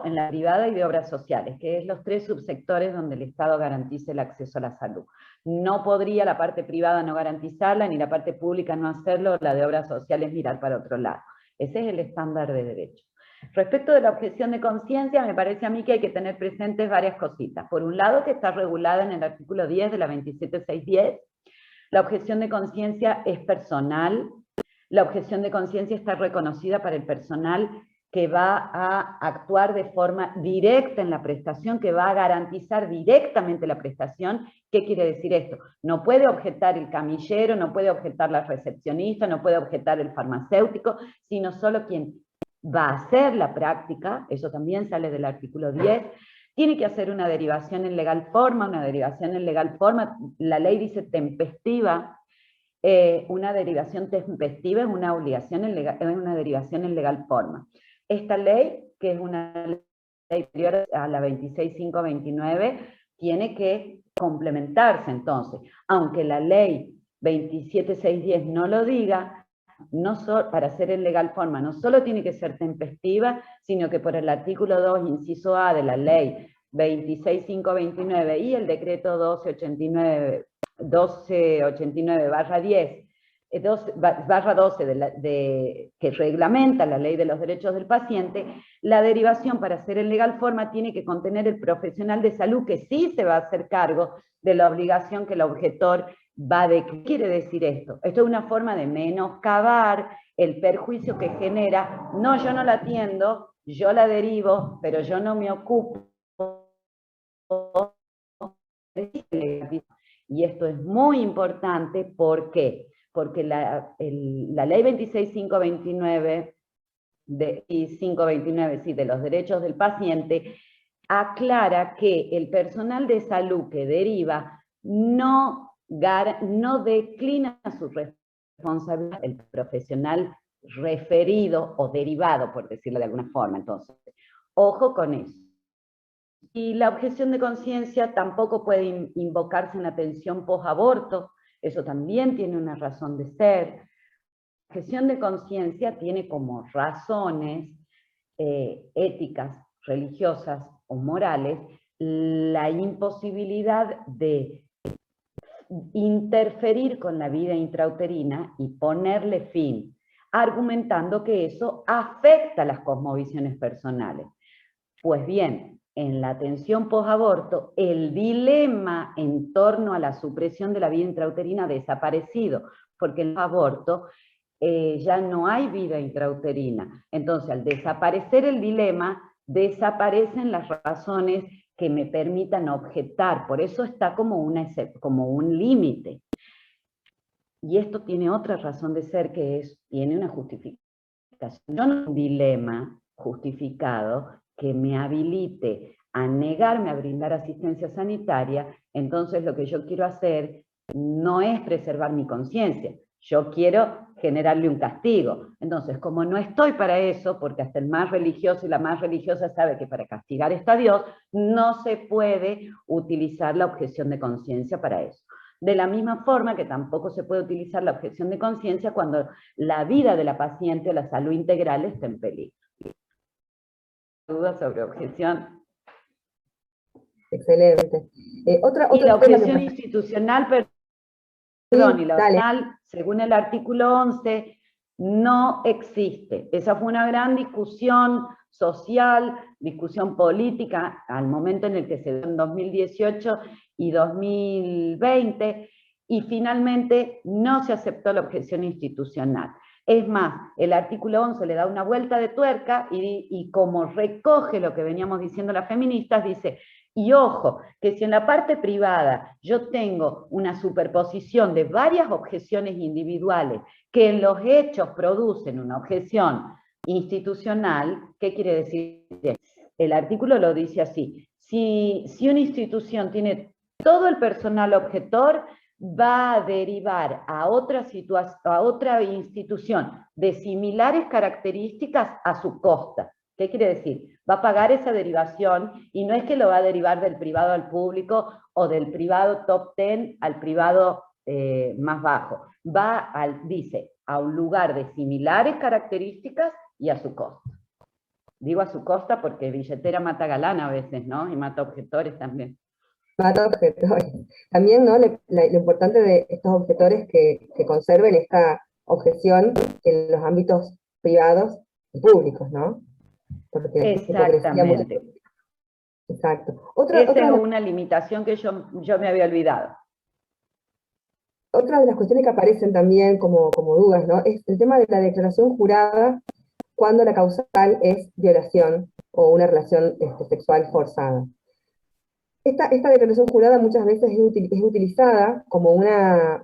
en la privada y de obras sociales, que es los 3 subsectores donde el Estado garantice el acceso a la salud. No podría la parte privada no garantizarla, ni la parte pública no hacerlo, la de obras sociales mirar para otro lado. Ese es el estándar de derecho. Respecto de la objeción de conciencia, me parece a mí que hay que tener presentes varias cositas. Por un lado, que está regulada en el artículo 10 de la 27610, la objeción de conciencia es personal, la objeción de conciencia está reconocida para el personal que va a actuar de forma directa en la prestación, que va a garantizar directamente la prestación. ¿Qué quiere decir esto? No puede objetar el camillero, no puede objetar la recepcionista, no puede objetar el farmacéutico, sino solo quien va a hacer la práctica, eso también sale del artículo 10, tiene que hacer una derivación en legal forma, la ley dice tempestiva. Una derivación tempestiva es una obligación es una derivación en legal forma. Esta ley, que es una ley anterior a la 26529, tiene que complementarse entonces. Aunque la ley 27610 no lo diga, para hacer en legal forma no solo tiene que ser tempestiva, sino que por el artículo 2, inciso A de la ley 26529 y el decreto 1289/10, 12 que reglamenta la ley de los derechos del paciente, la derivación para hacer en legal forma tiene que contener el profesional de salud que sí se va a hacer cargo de la obligación que el objetor va de... ¿Qué quiere decir esto? Esto es una forma de menoscabar el perjuicio que genera, no, yo no la atiendo, yo la derivo, pero yo no me ocupo. Y esto es muy importante, ¿por qué? Porque la ley 26529 de los derechos del paciente aclara que el personal de salud que deriva no declina su responsabilidad, el profesional referido o derivado, por decirlo de alguna forma. Entonces, ojo con eso. Y la objeción de conciencia tampoco puede invocarse en atención post-aborto, eso también tiene una razón de ser. La objeción de conciencia tiene como razones éticas, religiosas o morales la imposibilidad de interferir con la vida intrauterina y ponerle fin, argumentando que eso afecta las cosmovisiones personales. Pues bien, en la atención post-aborto, el dilema en torno a la supresión de la vida intrauterina ha desaparecido, porque en el aborto ya no hay vida intrauterina. Entonces, al desaparecer el dilema, desaparecen las razones que me permitan objetar. Por eso está como un límite. Y esto tiene otra razón de ser, que tiene una justificación manifestación. Yo no tengo un dilema justificado que me habilite a negarme a brindar asistencia sanitaria, entonces lo que yo quiero hacer no es preservar mi conciencia, yo quiero generarle un castigo. Entonces, como no estoy para eso, porque hasta el más religioso y la más religiosa sabe que para castigar está Dios, no se puede utilizar la objeción de conciencia para eso. De la misma forma que tampoco se puede utilizar la objeción de conciencia cuando la vida de la paciente o la salud integral está en peligro. ¿Dudas sobre objeción? Excelente. Y la objeción institucional, perdón, y la opcional, según el artículo 11, no existe. Esa fue una gran discusión social, discusión política, al momento en el que se dio en 2018 y 2020, y finalmente no se aceptó la objeción institucional. Es más, el artículo 11 le da una vuelta de tuerca y como recoge lo que veníamos diciendo las feministas, dice, y ojo, que si en la parte privada yo tengo una superposición de varias objeciones individuales que en los hechos producen una objeción institucional, ¿qué quiere decir? El artículo lo dice así, si una institución tiene todo el personal objetor, va a derivar a otra institución de similares características a su costa. ¿Qué quiere decir? Va a pagar esa derivación y no es que lo va a derivar del privado al público o del privado top 10 al privado más bajo. Dice, a un lugar de similares características y a su costa. Digo a su costa porque billetera mata galán a veces, ¿no? Y mata objetores también. Mata objetores. También, ¿no? Lo importante de estos objetores que conserven esta objeción en los ámbitos privados y públicos, ¿no? Porque exactamente. Exacto. Esa es una limitación que yo me había olvidado. Otra de las cuestiones que aparecen también como dudas, ¿no? Es el tema de la declaración jurada cuando la causal es violación o una relación sexual forzada. Esta declaración jurada muchas veces es utilizada como una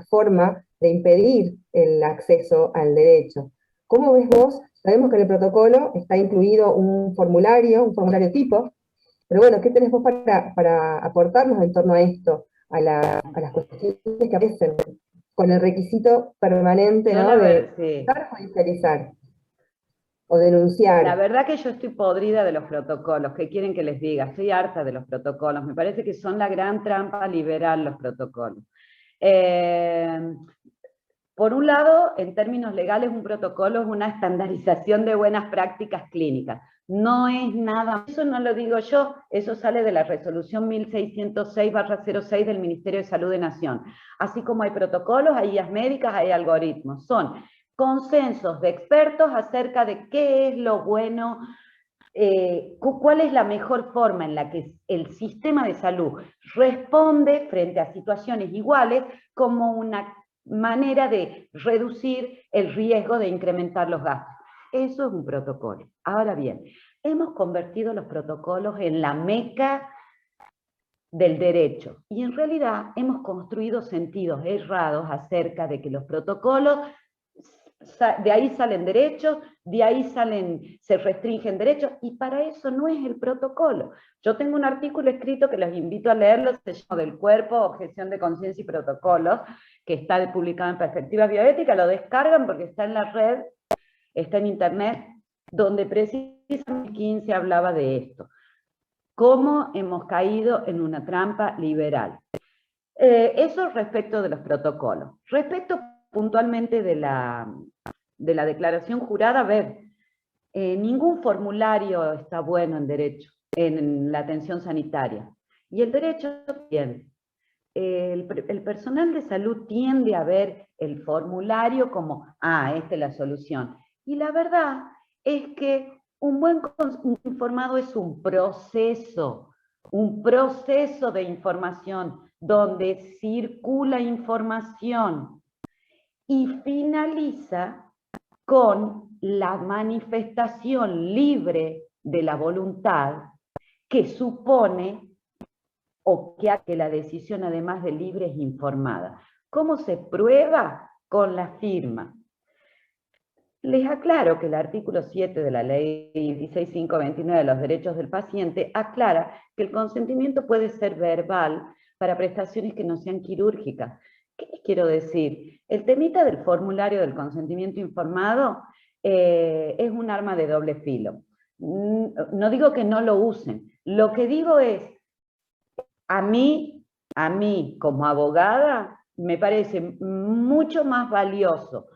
forma de impedir el acceso al derecho. ¿Cómo ves vos? Sabemos que en el protocolo está incluido un formulario tipo, pero bueno, ¿qué tenés vos para aportarnos en torno a esto, a las cuestiones que aparecen con el requisito permanente, ¿no? De judicializar o denunciar? La verdad que yo estoy podrida de los protocolos, ¿qué quieren que les diga? Estoy harta de los protocolos, me parece que son la gran trampa liberal los protocolos. Por un lado, en términos legales, un protocolo es una estandarización de buenas prácticas clínicas. No es nada, eso no lo digo yo, eso sale de la resolución 1606/06 del Ministerio de Salud de Nación. Así como hay protocolos, hay guías médicas, hay algoritmos. Son consensos de expertos acerca de qué es lo bueno, cuál es la mejor forma en la que el sistema de salud responde frente a situaciones iguales como una manera de reducir el riesgo de incrementar los gastos. Eso es un protocolo. Ahora bien, hemos convertido los protocolos en la meca del derecho y en realidad hemos construido sentidos errados acerca de que los protocolos, de ahí salen derechos, de ahí se restringen derechos, y para eso no es el protocolo. Yo tengo un artículo escrito que los invito a leerlo, se llama Del cuerpo, objeción de conciencia y protocolos, que está publicado en Perspectivas Bioéticas, lo descargan porque está en la red, está en internet, donde precisamente en 2015 hablaba de esto. Cómo hemos caído en una trampa liberal. Eso respecto de los protocolos. Respecto puntualmente de la declaración jurada, a ver, ningún formulario está bueno en derecho, en la atención sanitaria. Y el derecho también. El personal de salud tiende a ver el formulario como, esta es la solución. Y la verdad es que un buen informado es un proceso de información, donde circula información y finaliza con la manifestación libre de la voluntad que supone o que la decisión, además de libre, es informada. ¿Cómo se prueba? Con la firma. Les aclaro que el artículo 7 de la ley 26529 de los derechos del paciente aclara que el consentimiento puede ser verbal para prestaciones que no sean quirúrgicas. ¿Qué les quiero decir? El temita del formulario del consentimiento informado es un arma de doble filo. No digo que no lo usen, lo que digo es, a mí como abogada me parece mucho más valioso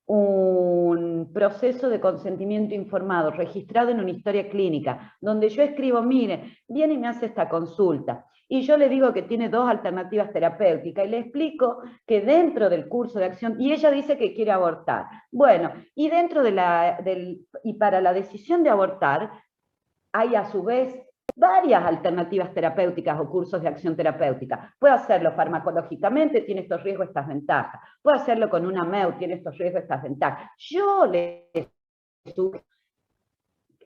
un proceso de consentimiento informado registrado en una historia clínica, donde yo escribo, mire, viene y me hace esta consulta, y yo le digo que tiene 2 alternativas terapéuticas, y le explico que dentro del curso de acción, y ella dice que quiere abortar, bueno, y dentro de y para la decisión de abortar, hay a su vez varias alternativas terapéuticas o cursos de acción terapéutica. Puedo hacerlo farmacológicamente, tiene estos riesgos, estas ventajas. Puedo hacerlo con una MEU, tiene estos riesgos, estas ventajas. Yo le sugiero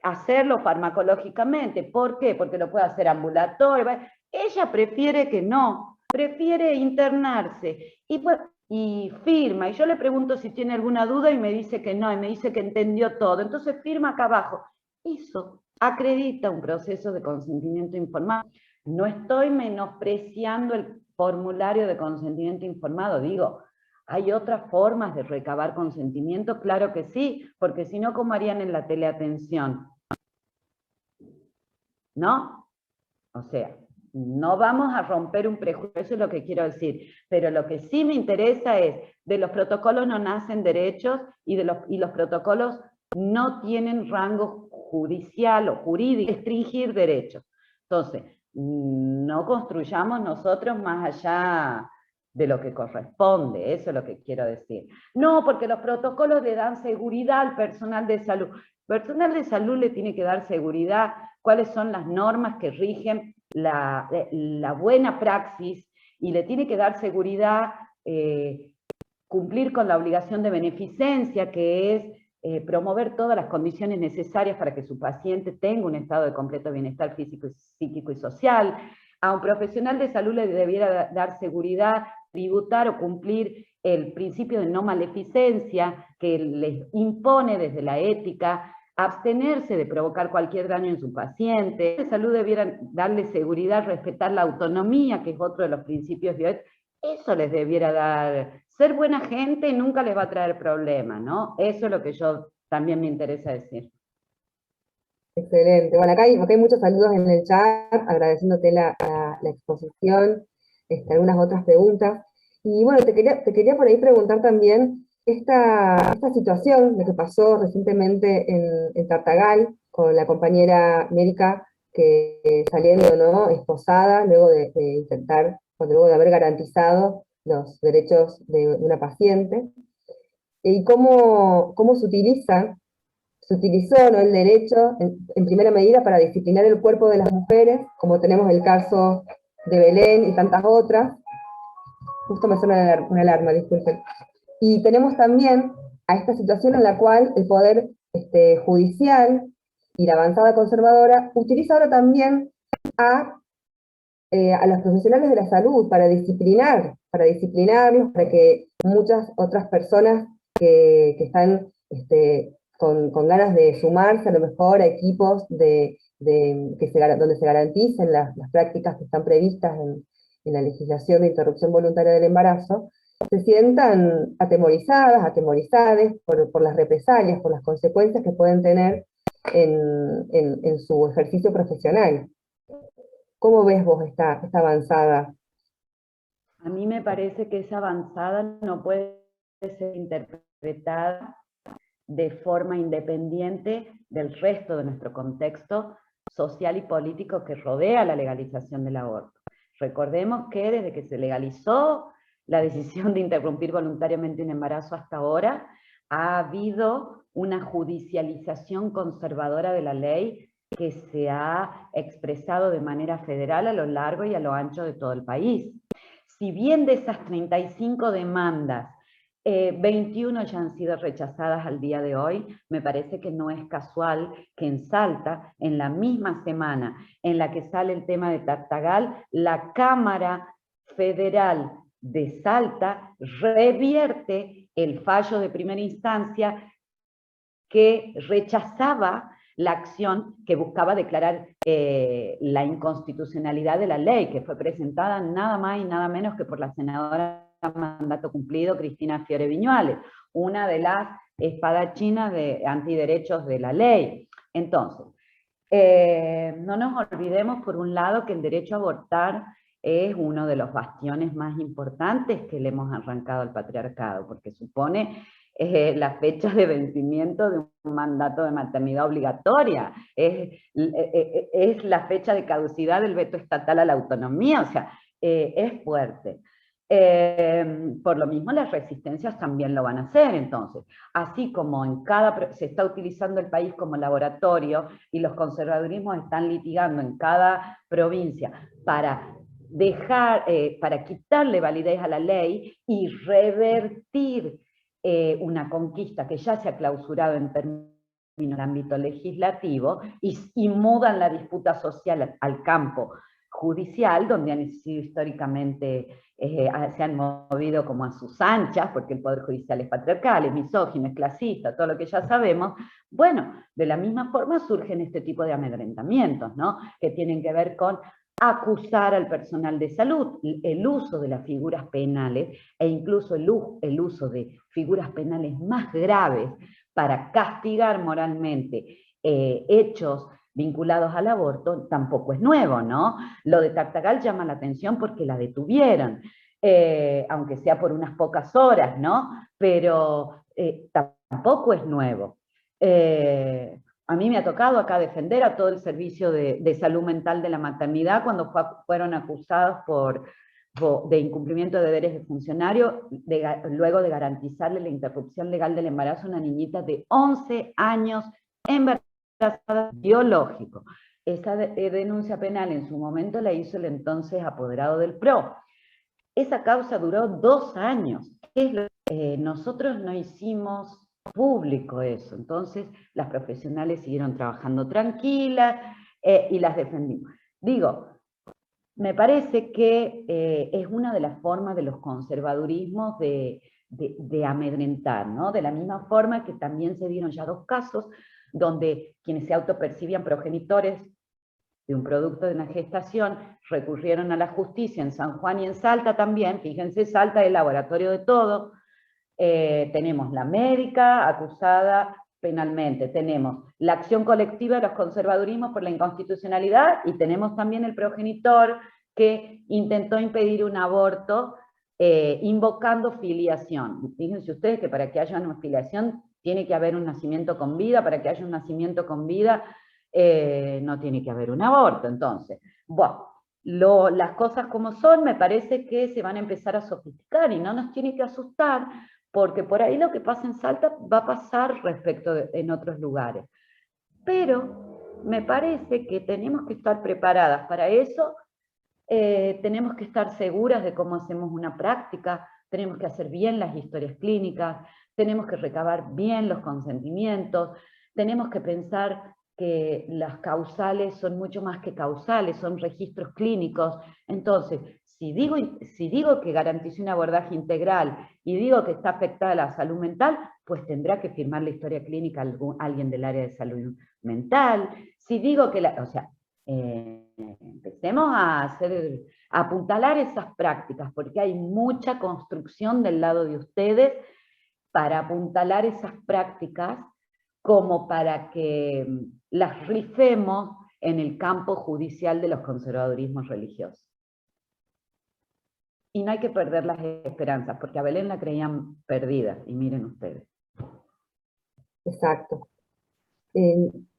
hacerlo farmacológicamente. ¿Por qué? Porque lo puede hacer ambulatorio. Ella prefiere que no, prefiere internarse. Y firma, y yo le pregunto si tiene alguna duda y me dice que no, y me dice que entendió todo. Entonces firma acá abajo. Eso acredita un proceso de consentimiento informado. No estoy menospreciando el formulario de consentimiento informado, digo, ¿hay otras formas de recabar consentimiento? Claro que sí, porque si no, ¿cómo harían en la teleatención? ¿No? O sea, no vamos a romper un prejuicio, eso es lo que quiero decir, pero lo que sí me interesa es, de los protocolos no nacen derechos y los protocolos no tienen rango judicial o jurídico, restringir derechos. Entonces, no construyamos nosotros más allá de lo que corresponde, eso es lo que quiero decir. No, porque los protocolos le dan seguridad al personal de salud. El personal de salud le tiene que dar seguridad, cuáles son las normas que rigen la buena praxis, y le tiene que dar seguridad cumplir con la obligación de beneficencia, que es promover todas las condiciones necesarias para que su paciente tenga un estado de completo bienestar físico, psíquico y social. A un profesional de salud le debiera dar seguridad, tributar o cumplir el principio de no maleficencia que les impone desde la ética, abstenerse de provocar cualquier daño en su paciente. De salud debieran darle seguridad, respetar la autonomía, que es otro de los principios bioéticos. Eso les debiera dar. Ser buena gente nunca les va a traer problemas, ¿no? Eso es lo que yo también me interesa decir. Excelente. Bueno, acá hay muchos saludos en el chat, agradeciéndote la exposición, algunas otras preguntas. Y bueno, te quería por ahí preguntar también esta situación de que pasó recientemente en Tartagal con la compañera médica que saliendo, ¿no?, esposada, luego de intentar, luego de haber garantizado los derechos de una paciente, y cómo se utilizó, ¿no?, el derecho en primera medida para disciplinar el cuerpo de las mujeres, como tenemos el caso de Belén y tantas otras. Justo me suena una alarma, disculpen. Y tenemos también a esta situación en la cual el poder judicial y la avanzada conservadora utiliza ahora también a los profesionales de la salud para disciplinarlos, para que muchas otras personas que están con ganas de sumarse a lo mejor a equipos donde se garanticen las prácticas que están previstas en la legislación de interrupción voluntaria del embarazo, se sientan atemorizadas por las represalias, por las consecuencias que pueden tener en su ejercicio profesional. ¿Cómo ves vos esta avanzada? A mí me parece que esa avanzada no puede ser interpretada de forma independiente del resto de nuestro contexto social y político que rodea la legalización del aborto. Recordemos que desde que se legalizó la decisión de interrumpir voluntariamente un embarazo hasta ahora, ha habido una judicialización conservadora de la ley que se ha expresado de manera federal a lo largo y a lo ancho de todo el país. Si bien de esas 35 demandas, 21 ya han sido rechazadas al día de hoy, me parece que no es casual que en Salta, en la misma semana en la que sale el tema de Tartagal, la Cámara Federal de Salta revierte el fallo de primera instancia que rechazaba la acción que buscaba declarar la inconstitucionalidad de la ley, que fue presentada nada más y nada menos que por la senadora mandato cumplido Cristina Fiore Viñuales, una de las espadachinas de antiderechos de la ley. Entonces, no nos olvidemos, por un lado, que el derecho a abortar es uno de los bastiones más importantes que le hemos arrancado al patriarcado, porque supone la fecha de vencimiento de un mandato de maternidad obligatoria, es la fecha de caducidad del veto estatal a la autonomía, o sea, es fuerte. Por lo mismo las resistencias también lo van a hacer, entonces, así como se está utilizando el país como laboratorio y los conservadurismos están litigando en cada provincia para para quitarle validez a la ley y revertir una conquista que ya se ha clausurado en términos del ámbito legislativo y mudan la disputa social al campo judicial, donde han sido históricamente, se han movido como a sus anchas, porque el Poder Judicial es patriarcal, es misógino, es clasista, todo lo que ya sabemos. Bueno, de la misma forma surgen este tipo de amedrentamientos, ¿no? Que tienen que ver con acusar al personal de salud, el uso de las figuras penales e incluso el uso de figuras penales más graves para castigar moralmente hechos vinculados al aborto, tampoco es nuevo, ¿no? Lo de Tartagal llama la atención porque la detuvieron, aunque sea por unas pocas horas, ¿no? Pero tampoco es nuevo. A mí me ha tocado acá defender a todo el servicio de salud mental de la maternidad cuando fueron acusados de incumplimiento de deberes de funcionario, luego de garantizarle la interrupción legal del embarazo a una niñita de 11 años embarazada biológico. Esa denuncia penal en su momento la hizo el entonces apoderado del PRO. Esa causa duró 2 años. Nosotros no hicimos público eso, entonces las profesionales siguieron trabajando tranquilas y las defendimos. Digo, me parece que es una de las formas de los conservadurismos de amedrentar, ¿no? De la misma forma que también se dieron ya 2 casos donde quienes se autopercibían progenitores de un producto de una gestación recurrieron a la justicia en San Juan y en Salta también. Fíjense, Salta es el laboratorio de todo. Tenemos la médica acusada penalmente, tenemos la acción colectiva de los conservadurismos por la inconstitucionalidad y tenemos también el progenitor que intentó impedir un aborto invocando filiación. Fíjense ustedes que para que haya una filiación tiene que haber un nacimiento con vida, para que haya un nacimiento con vida no tiene que haber un aborto. Entonces, bueno, las cosas como son, me parece que se van a empezar a sofisticar y no nos tiene que asustar, porque por ahí lo que pasa en Salta va a pasar en otros lugares. Pero me parece que tenemos que estar preparadas para eso, tenemos que estar seguras de cómo hacemos una práctica, tenemos que hacer bien las historias clínicas, tenemos que recabar bien los consentimientos, tenemos que pensar que las causales son mucho más que causales, son registros clínicos. Entonces, si digo que garantice un abordaje integral y digo que está afectada la salud mental, pues tendrá que firmar la historia clínica alguien del área de salud mental. Si digo que empecemos a apuntalar esas prácticas, porque hay mucha construcción del lado de ustedes para apuntalar esas prácticas como para que las rifemos en el campo judicial de los conservadurismos religiosos. Y no hay que perder las esperanzas, porque a Belén la creían perdida, y miren ustedes. Exacto.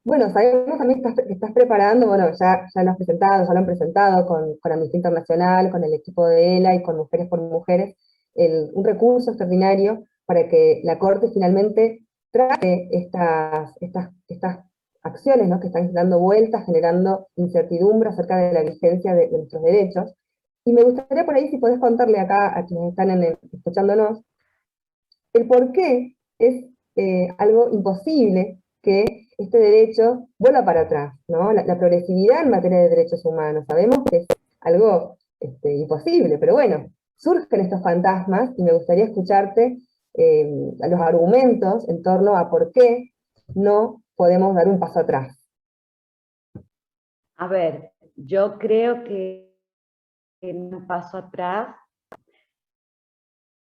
Bueno, sabemos también que estás preparando, bueno, ya lo has presentado, ya lo han presentado con Amnistía Internacional, con el equipo de ELA y con Mujeres por Mujeres, un recurso extraordinario para que la Corte finalmente trate estas acciones, ¿no?, que están dando vueltas, generando incertidumbre acerca de la vigencia de nuestros derechos. Y me gustaría por ahí, si podés contarle acá a quienes están escuchándonos, el por qué es algo imposible que este derecho vuelva para atrás, ¿no? La progresividad en materia de derechos humanos, sabemos que es algo imposible, pero bueno, surgen estos fantasmas y me gustaría escucharte los argumentos en torno a por qué no podemos dar un paso atrás? A ver, yo creo que un paso atrás,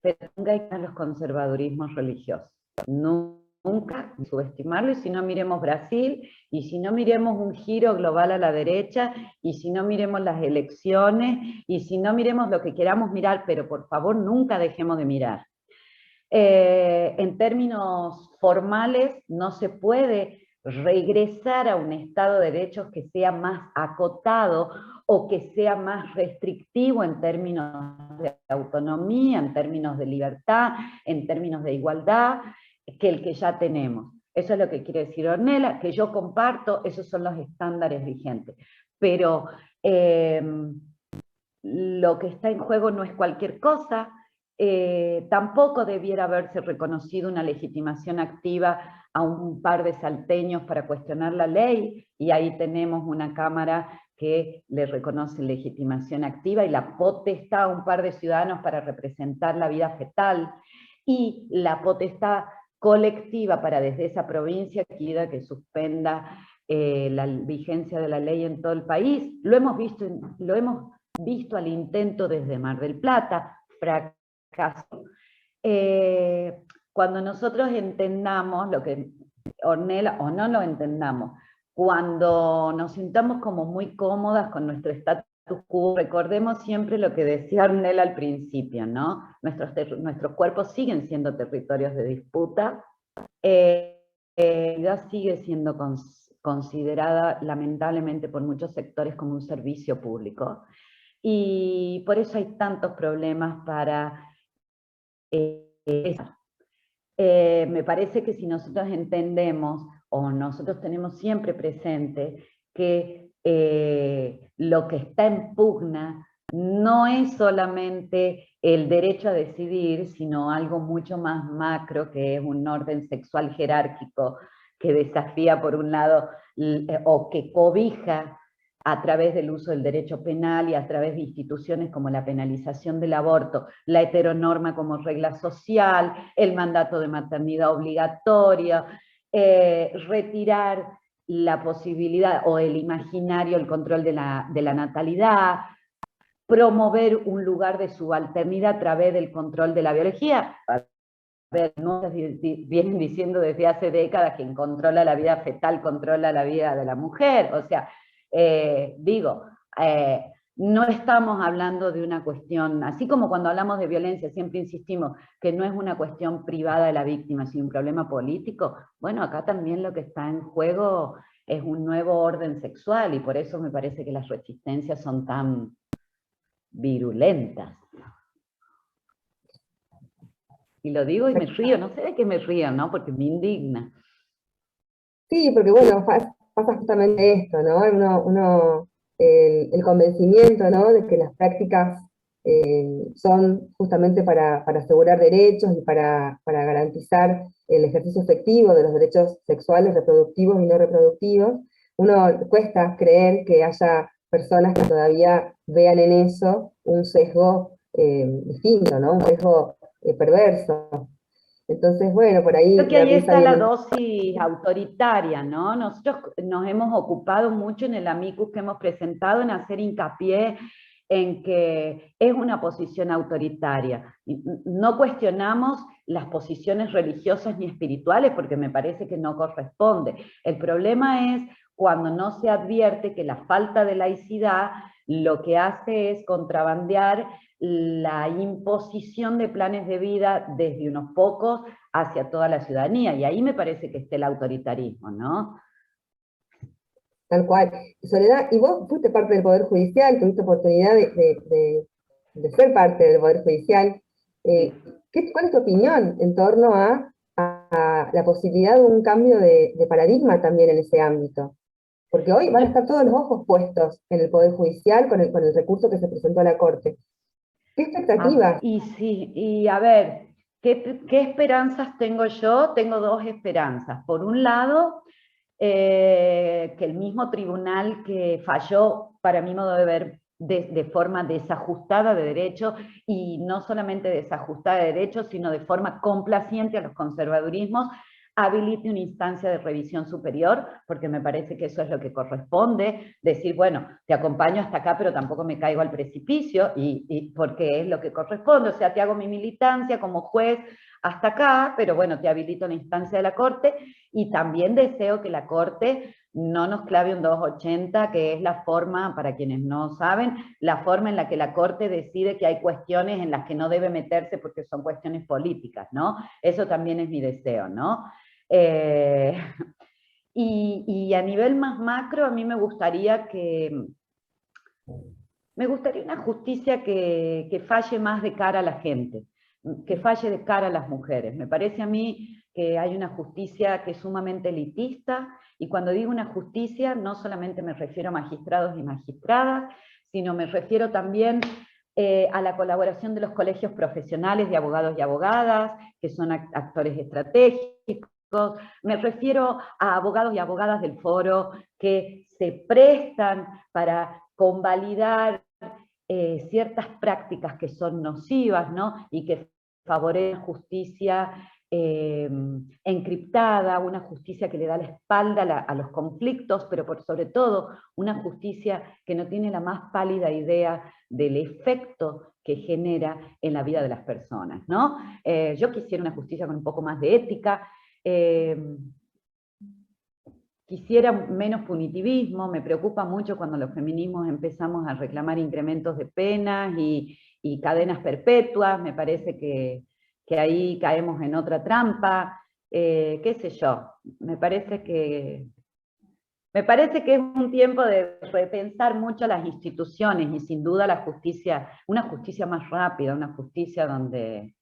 pero nunca hay que los conservadurismos religiosos. Nunca subestimarlo, y si no miremos Brasil, y si no miremos un giro global a la derecha, y si no miremos las elecciones, y si no miremos lo que queramos mirar, pero por favor nunca dejemos de mirar. En términos formales no se puede regresar a un Estado de derechos que sea más acotado o que sea más restrictivo en términos de autonomía, en términos de libertad, en términos de igualdad, que el que ya tenemos. Eso es lo que quiere decir Ornella, que yo comparto, esos son los estándares vigentes. Pero lo que está en juego no es cualquier cosa. Tampoco debiera haberse reconocido una legitimación activa a un par de salteños para cuestionar la ley, y ahí tenemos una Cámara que le reconoce legitimación activa y la potestad a un par de ciudadanos para representar la vida fetal, y la potestad colectiva para desde esa provincia que suspenda la vigencia de la ley en todo el país. Lo hemos visto al intento desde Mar del Plata, fracaso. Cuando nosotros entendamos lo que Ornella, o no lo entendamos, cuando nos sintamos como muy cómodas con nuestro status quo, recordemos siempre lo que decía Ornella al principio, ¿no? Nuestros cuerpos siguen siendo territorios de disputa, ya sigue siendo considerada lamentablemente por muchos sectores como un servicio público, y por eso hay tantos problemas para me parece que si nosotros entendemos, o nosotros tenemos siempre presente, que lo que está en pugna no es solamente el derecho a decidir, sino algo mucho más macro, que es un orden sexual jerárquico que desafía por un lado, o que cobija a través del uso del derecho penal y a través de instituciones como la penalización del aborto, la heteronorma como regla social, el mandato de maternidad obligatoria, retirar la posibilidad o el imaginario, el control de la natalidad, promover un lugar de subalternidad a través del control de la biología. A ver, muchos vienen diciendo desde hace décadas que quien controla la vida fetal controla la vida de la mujer, o sea, no estamos hablando de una cuestión, así como cuando hablamos de violencia siempre insistimos que no es una cuestión privada de la víctima, sino un problema político. Bueno, acá también lo que está en juego es un nuevo orden sexual, y por eso me parece que las resistencias son tan virulentas. Y lo digo y me río, no sé de qué me río, ¿no? Porque me indigna. Sí, porque bueno, pasa justamente esto, ¿no? El convencimiento, ¿no?, de que las prácticas son justamente para asegurar derechos y para garantizar el ejercicio efectivo de los derechos sexuales, reproductivos y no reproductivos. Uno cuesta creer que haya personas que todavía vean en eso un sesgo distinto, ¿no? Un sesgo perverso. Entonces, bueno, por ahí... Creo que ahí está la dosis autoritaria, ¿no? Nosotros nos hemos ocupado mucho en el amicus que hemos presentado en hacer hincapié en que es una posición autoritaria. No cuestionamos las posiciones religiosas ni espirituales porque me parece que no corresponde. El problema es cuando no se advierte que la falta de laicidad lo que hace es contrabandear la imposición de planes de vida desde unos pocos hacia toda la ciudadanía, y ahí me parece que está el autoritarismo, ¿no? Tal cual. Soledad, y vos fuiste parte del Poder Judicial, tuviste oportunidad de ser parte del Poder Judicial. ¿Cuál es tu opinión en torno a la posibilidad de un cambio de paradigma también en ese ámbito? Porque hoy van a estar todos los ojos puestos en el Poder Judicial con el recurso que se presentó a la Corte. ¿Qué expectativas? Y sí, y a ver, ¿qué esperanzas tengo yo? Tengo dos esperanzas. Por un lado, que el mismo tribunal que falló, para mi modo de ver, de forma desajustada de derecho, y no solamente desajustada de derecho, sino de forma complaciente a los conservadurismos, habilite una instancia de revisión superior, porque me parece que eso es lo que corresponde, decir, bueno, te acompaño hasta acá, pero tampoco me caigo al precipicio, y porque es lo que corresponde, o sea, te hago mi militancia como juez hasta acá, pero bueno, te habilito una instancia de la Corte, y también deseo que la Corte no nos clave un 280, que es la forma, para quienes no saben, la forma en la que la Corte decide que hay cuestiones en las que no debe meterse porque son cuestiones políticas, ¿no? Eso también es mi deseo, ¿no? Y a nivel más macro, a mí me gustaría una justicia que falle más de cara a la gente, que falle de cara a las mujeres. Me parece a mí que hay una justicia que es sumamente elitista, y cuando digo una justicia no solamente me refiero a magistrados y magistradas, sino me refiero también a la colaboración de los colegios profesionales de abogados y abogadas, que son actores estratégicos. Me refiero a abogados y abogadas del foro que se prestan para convalidar ciertas prácticas que son nocivas, ¿no? Y que favorecen justicia encriptada, una justicia que le da la espalda a los conflictos, pero sobre todo una justicia que no tiene la más pálida idea del efecto que genera en la vida de las personas, ¿no? Yo quisiera una justicia con un poco más de ética, quisiera menos punitivismo. Me preocupa mucho cuando los feminismos empezamos a reclamar incrementos de penas y cadenas perpetuas. Me parece que ahí caemos en otra trampa, qué sé yo. Me parece que es un tiempo de repensar mucho las instituciones, y sin duda la justicia, una justicia más rápida, una justicia donde,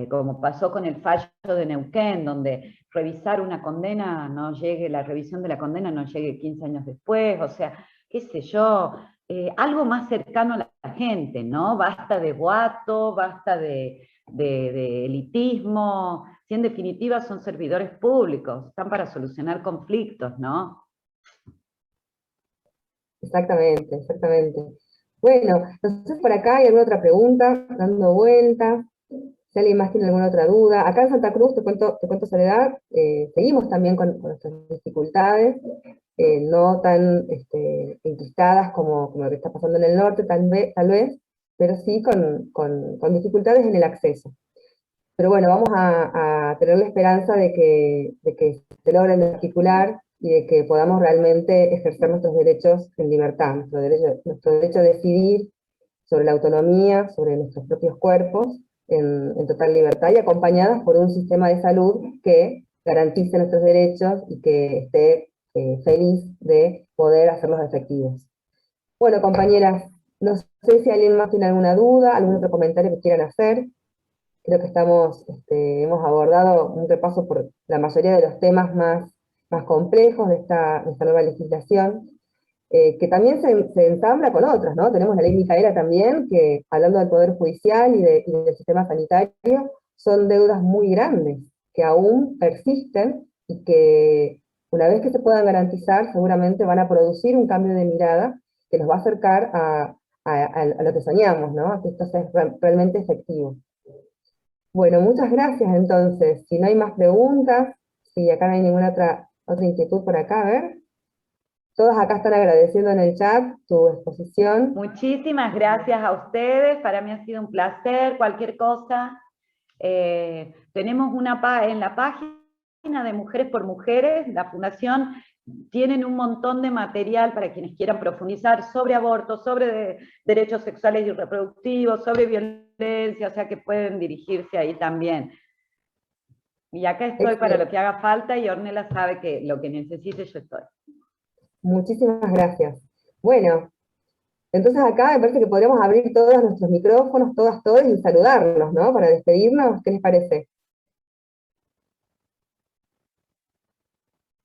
como pasó con el fallo de Neuquén, donde revisar una condena no llegue, la revisión de la condena no llegue 15 años después, o sea, qué sé yo, algo más cercano a la gente, ¿no? Basta de boato, basta de elitismo, si en definitiva son servidores públicos, están para solucionar conflictos, ¿no? Exactamente, exactamente. Bueno, no sé si por acá hay alguna otra pregunta, dando vueltas. Si alguien más tiene alguna otra duda. Acá en Santa Cruz, te cuento Soledad, seguimos también con nuestras dificultades, no tan enquistadas como lo que está pasando en el norte, tal vez, pero sí con dificultades en el acceso. Pero bueno, vamos a tener la esperanza de que se logren articular y de que podamos realmente ejercer nuestros derechos en libertad, nuestro derecho a decidir sobre la autonomía, sobre nuestros propios cuerpos, en total libertad, y acompañadas por un sistema de salud que garantice nuestros derechos y que esté feliz de poder hacerlos efectivos. Bueno, compañeras, no sé si alguien más tiene alguna duda, algún otro comentario que quieran hacer. Creo que hemos abordado un repaso por la mayoría de los temas más complejos de esta nueva legislación, que también se ensambla con otras, ¿no? Tenemos la ley Micaela también, que hablando del Poder Judicial y del sistema sanitario, son deudas muy grandes, que aún persisten y que una vez que se puedan garantizar, seguramente van a producir un cambio de mirada que nos va a acercar a lo que soñamos, ¿no? A que esto sea realmente efectivo. Bueno, muchas gracias entonces. Si no hay más preguntas, si acá no hay ninguna otra inquietud por acá, a ver. Todos acá están agradeciendo en el chat tu exposición. Muchísimas gracias a ustedes, para mí ha sido un placer. Cualquier cosa, tenemos en la página de Mujeres por Mujeres, la Fundación, tienen un montón de material para quienes quieran profundizar sobre aborto, sobre derechos sexuales y reproductivos, sobre violencia, o sea que pueden dirigirse ahí también. Y acá estoy para lo que haga falta, y Ornella sabe que lo que necesite yo estoy. Muchísimas gracias. Bueno, entonces acá me parece que podríamos abrir todos nuestros micrófonos, todos, y saludarnos, ¿no? Para despedirnos, ¿qué les parece?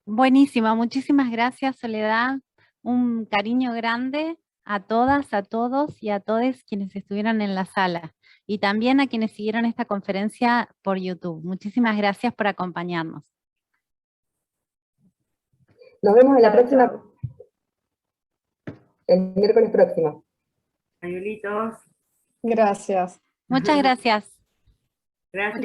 Buenísimo, muchísimas gracias, Soledad. Un cariño grande a todas, a todos y a todos quienes estuvieron en la sala. Y también a quienes siguieron esta conferencia por YouTube. Muchísimas gracias por acompañarnos. Nos vemos en la próxima, el miércoles próximo. Ayulitos. Gracias. Muchas gracias. Gracias.